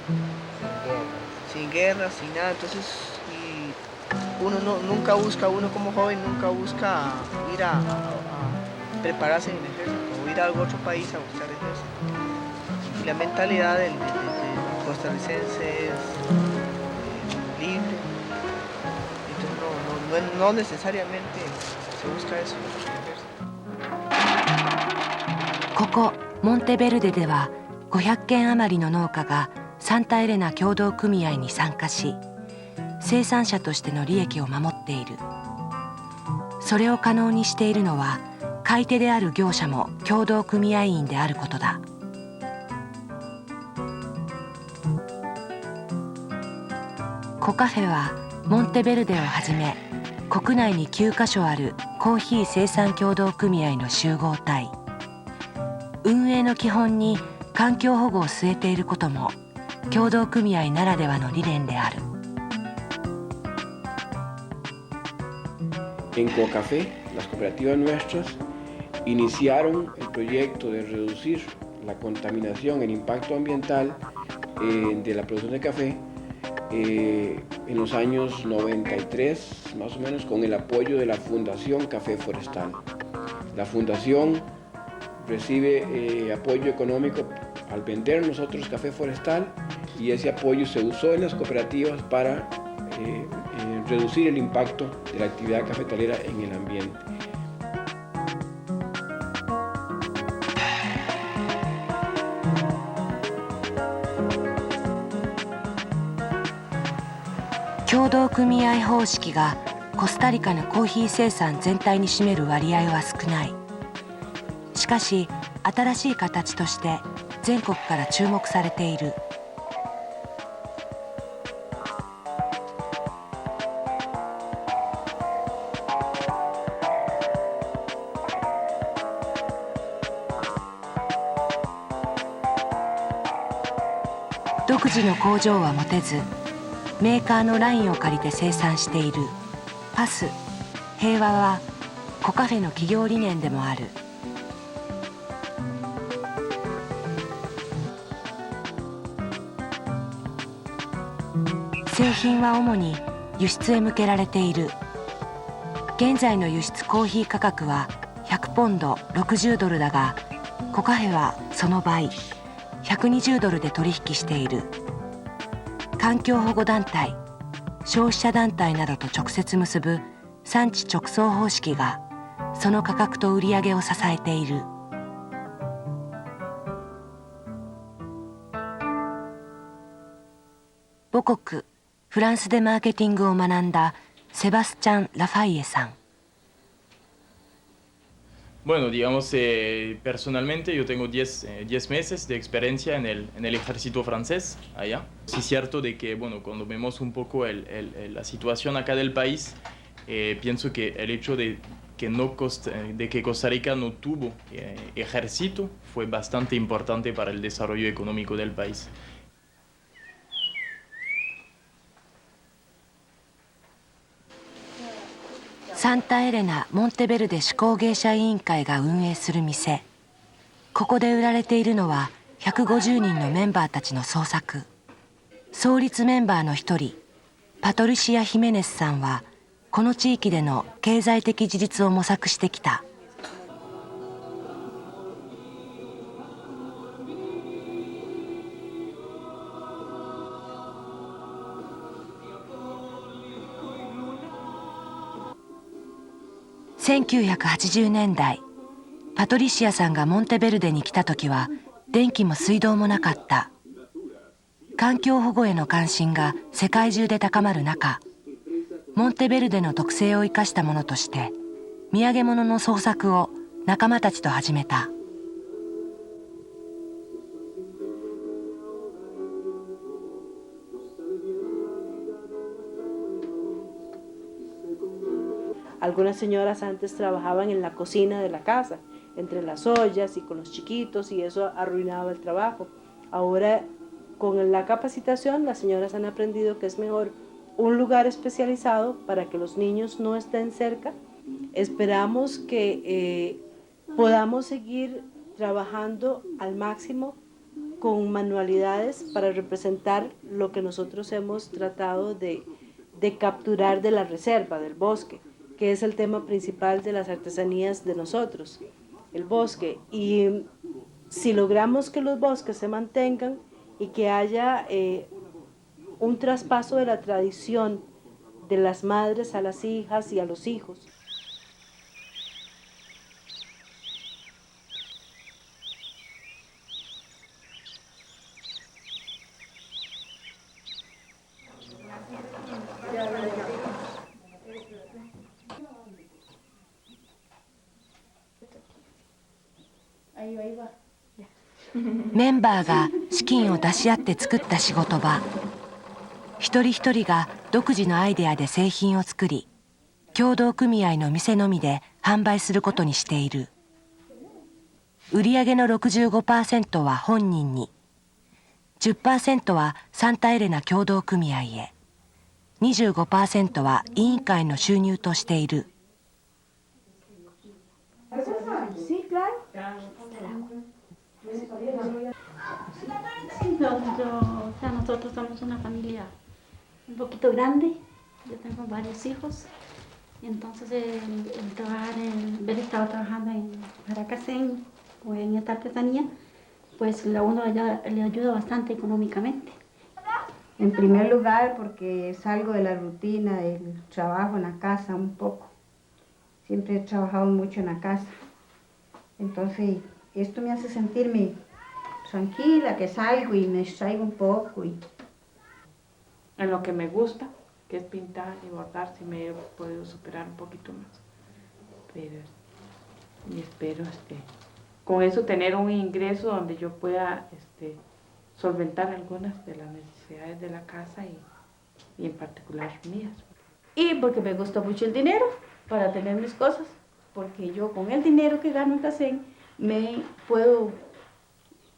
sin guerra, sin nada, entonces uno nunca busca, uno como joven nunca busca ir a prepararse en el ejército o ir a algún otro país a buscar ejército. Y la mentalidad del costarricense es libre, entonces no necesariamente se busca eso en el ejército. ここモンテベルデでは500軒余りの農家がサンタエレナ協同組合に参加し、生産者としての利益を守っている。それを可能にしているのは買い手である業者も協同組合員であることだ。コカフェはモンテベルデをはじめ国内に9カ所あるコーヒー生産協同組合の集合体。運営の基本に環境保護を据えていることも協同組合ならではの理念である。En COCAFE, las cooperativas nuestras iniciaron el proyecto de reducir la contaminación, el impacto ambiental de la producción de café en los años 93, más o menos, con el apoyo de la Fundación Café Forestal. La Fundación recibe apoyo económico al vender nosotros café forestal y ese apoyo se usó en las cooperativas para reducir el impacto de la actividad cafetalera en el ambiente. COCAFE 協同組合方式がコスタリカのコーヒー生産全体に占める割合は少ない。しかし新しい形として全国から注目されている。独自の工場は持てず、メーカーのラインを借りて生産しているパス平和はコカフェの企業理念でもある。製品は主に輸出へ向けられている。現在の輸出コーヒー価格は100ポンド60ドルだが、コカフェはその倍120ドルで取引している。環境保護団体、消費者団体などと直接結ぶ産地直送方式がその価格と売り上げを支えている。母国フランスでマーケティングを学んだセバスチャン・ラファイエさん。Bueno, digamos, personalmente yo tengo 10 meses de experiencia en el ejército francés allá. Sí es cierto de que, bueno, cuando vemos un poco la situación acá del país, pienso que el hecho de que Costa Rica no tuvo ejército fue bastante importante para el desarrollo económico del país. サンタエレナ・モンテベルデ手工芸者委員会が運営する店。ここで売られているのは150人のメンバーたちの創作。創立メンバーの一人パトリシア・ヒメネスさんはこの地域での経済的自立を模索してきた。1980年代、パトリシアさんがモンテベルデに来た時は電気も水道もなかった。環境保護への関心が世界中で高まる中、モンテベルデの特性を生かしたものとして土産物の創作を仲間たちと始めた。Algunas señoras antes trabajaban en la cocina de la casa, entre las ollas y con los chiquitos, y eso arruinaba el trabajo. Ahora, con la capacitación, las señoras han aprendido que es mejor un lugar especializado para que los niños no estén cerca. Esperamos que podamos seguir trabajando al máximo con manualidades para representar lo que nosotros hemos tratado de capturar de la reserva, del bosque, que es el tema principal de las artesanías de nosotros, el bosque. Y si logramos que los bosques se mantengan y que haya un traspaso de la tradición de las madres a las hijas y a los hijos.メンバーが資金を出し合って作った仕事場。一人一人が独自のアイデアで製品を作り、協同組合の店のみで販売することにしている。売上の 65% は本人に、10% はサンタエレナ協同組合へ、25% は委員会の収入としている。Nosotros somos una familia un poquito grande. Yo tengo varios hijos. Y entonces haber estado trabajando en Paracasén o en esta artesanía, pues a uno le ayuda bastante económicamente. En primer lugar, porque salgo de la rutina del trabajo en la casa un poco. Siempre he trabajado mucho en la casa. Entonces, esto me hace sentirme tranquila, que salgo y me distraigo un poco. En lo que me gusta, que es pintar y bordar, sí me he podido superar un poquito más. Pero y espero con eso tener un ingreso donde yo pueda solventar algunas de las necesidades de la casa y en particular mías. Y porque me gusta mucho el dinero para tener mis cosas, porque yo con el dinero que gano en Casén me puedo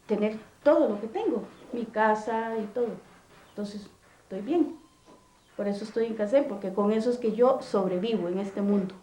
tener todo lo que tengo, mi casa y todo. Entonces estoy bien. Por eso estoy en Casén, porque con eso es que yo sobrevivo en este mundo.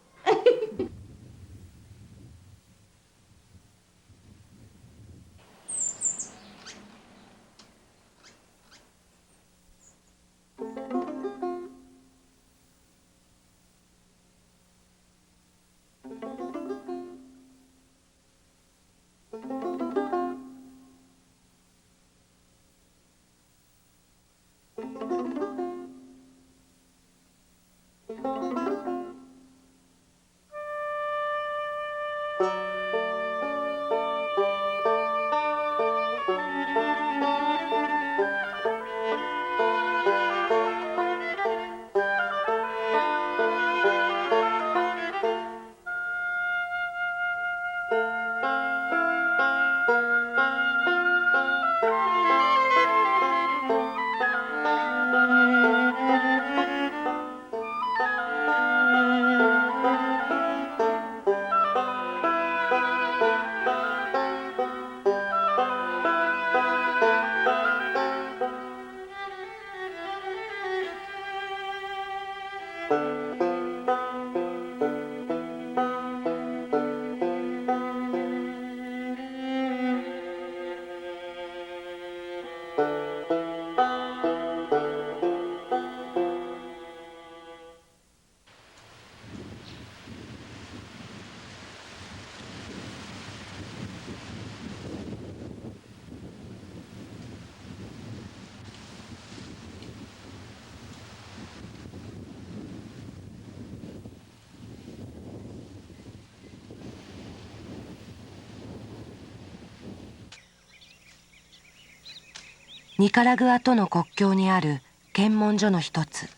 ニカラグアとの国境にある検問所の一つ。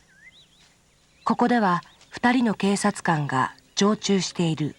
ここでは2人の警察官が常駐している。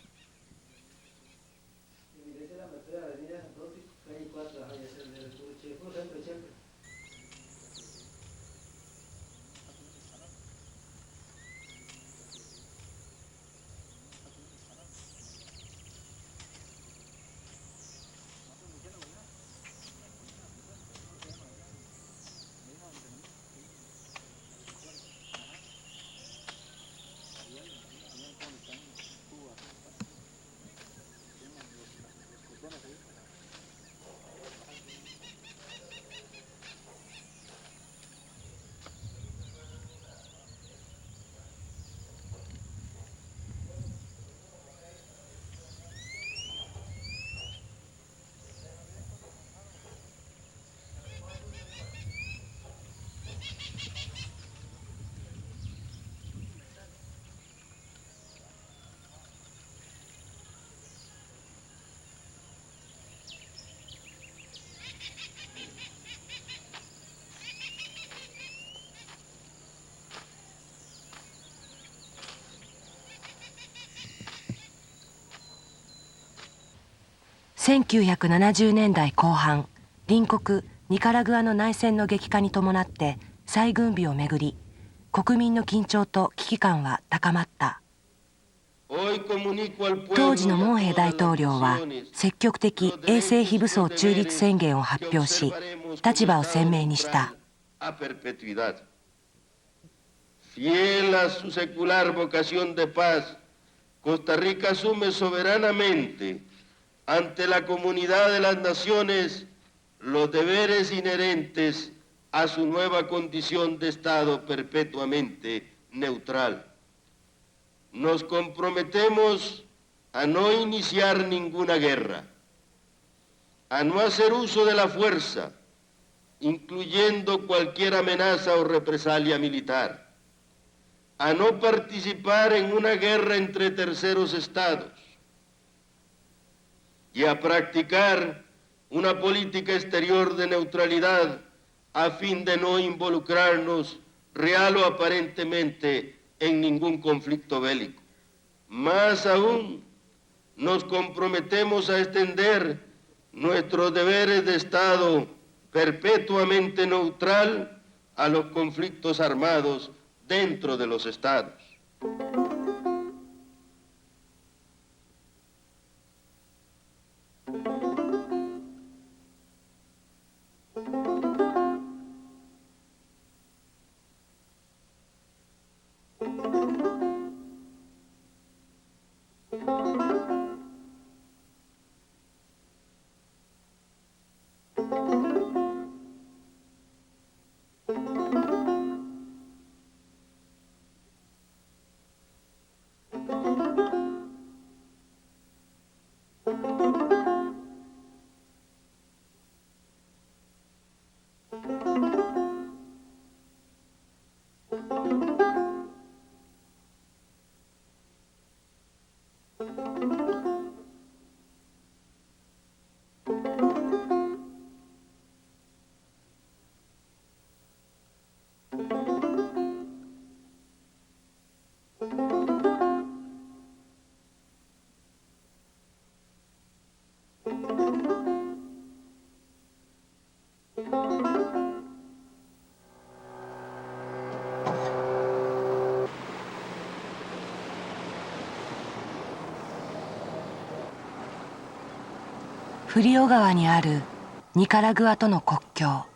1970年代後半、隣国ニカラグアの内戦の激化に伴って再軍備をめぐり、国民の緊張と危機感は高まった。当時のモンヘ大統領は積極的衛生非武装中立宣言を発表し、立場を鮮明にした。Fiel a su secular vocación de paz, Costa Rica asume soberanamente ante la comunidad de las naciones los deberes inherentes a su nueva condición de Estado perpetuamente neutral. Nos comprometemos a no iniciar ninguna guerra, a no hacer uso de la fuerza, incluyendo cualquier amenaza o represalia militar, a no participar en una guerra entre terceros estados y a practicar una política exterior de neutralidad a fin de no involucrarnos real o aparentemente en ningún conflicto bélico. Más aún, nos comprometemos a extender nuestros deberes de Estado perpetuamente neutral a los conflictos armados dentro de los estados.フリオ川にあるニカラグアとの国境。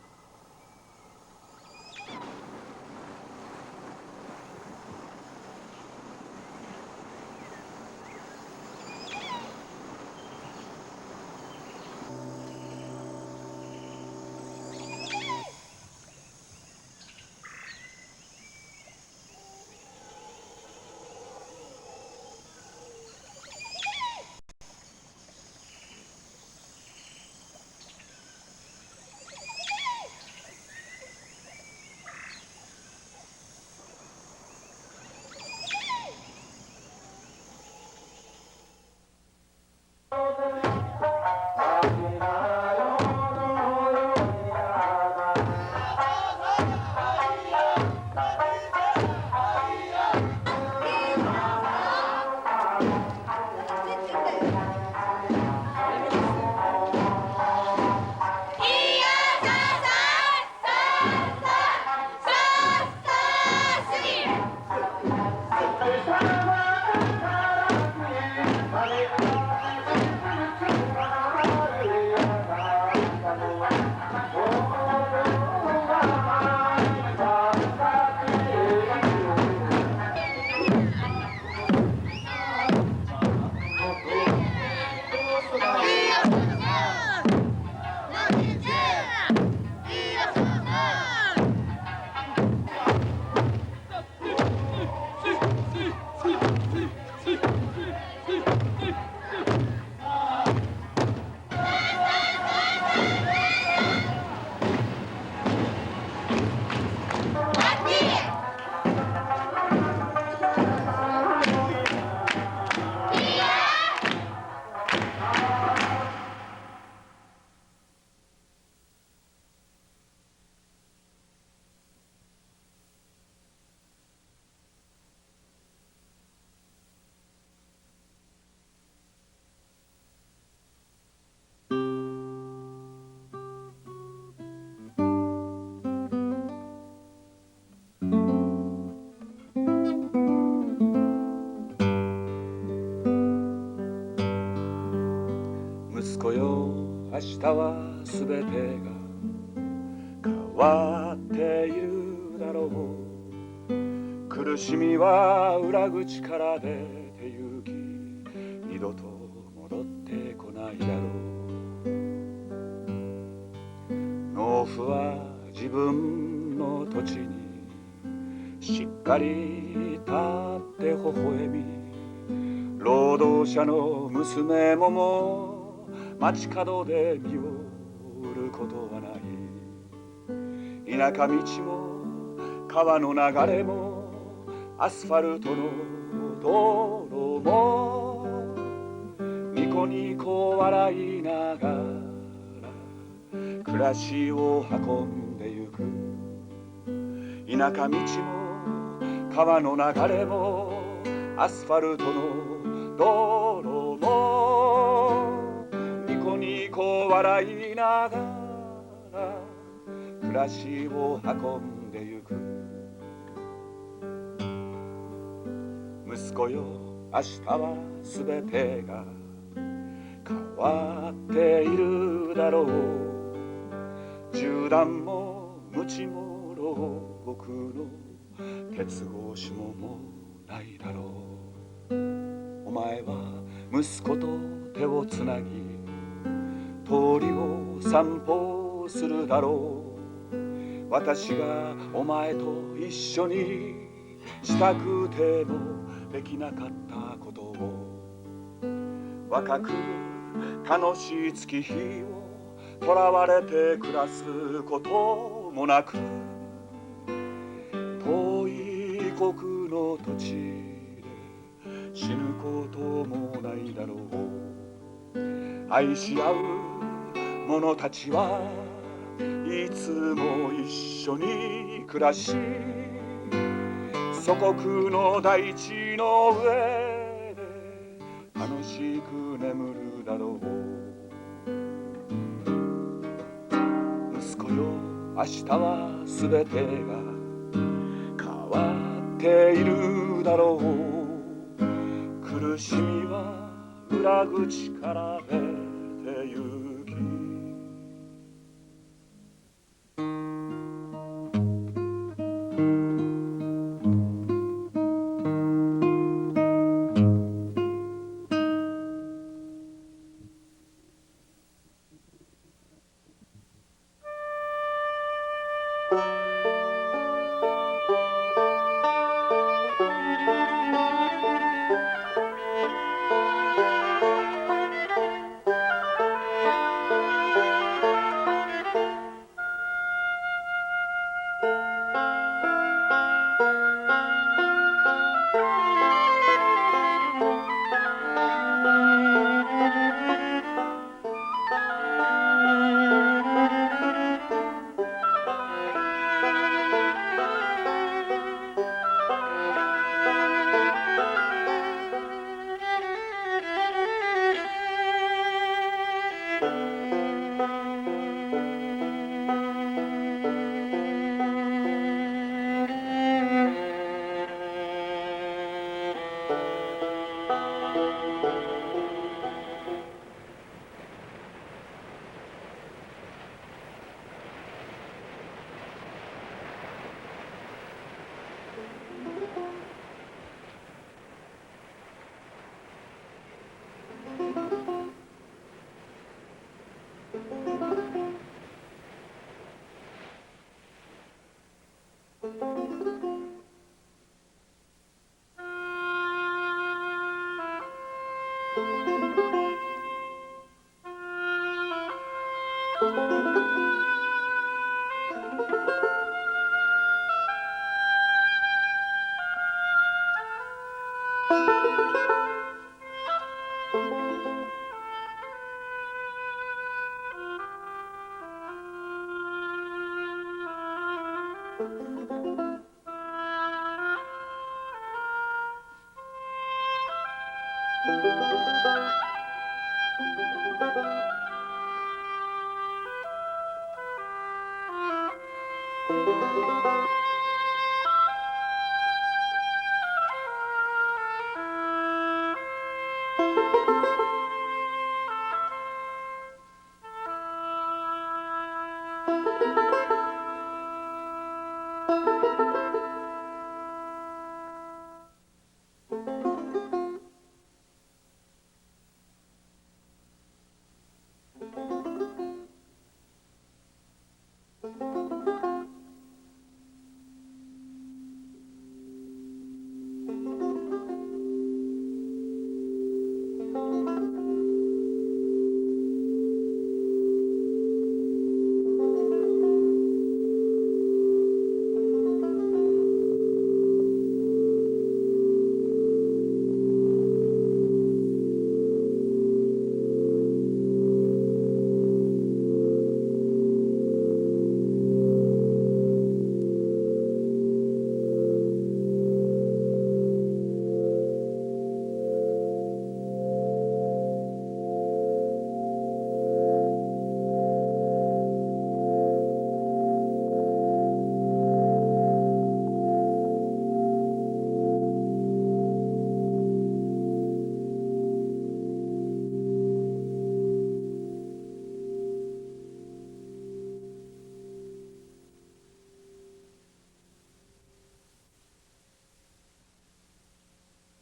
子よ明日はすべてが変わっているだろう。苦しみは裏口から出て行き二度と戻ってこないだろう。農夫は自分の土地にしっかり立って微笑み、労働者の娘もも街角で見送ることはない。田舎道も川の流れもアスファルトの道路もニコニコ笑いながら暮らしを運んでゆく。田舎道も川の流れもアスファルトの道路もニコニコ笑いながら暮らしを運んでゆく。息子よ明日はすべてが変わっているだろう。銃弾も鞭も牢獄の鉄格子ももうないだろう。お前は息子と手をつなぎ通りを散歩するだろう。私がお前と一緒にしたくてもできなかったことを、若く楽しい月日をとらわれて暮らすこともなく、遠い異国の土地で死ぬこともないだろう。愛し合う者たちはいつも一緒に暮らし、祖国の大地の上で楽しく眠るだろう。息子よ明日はすべてが変わっているだろう。苦しみは裏口から出て行き。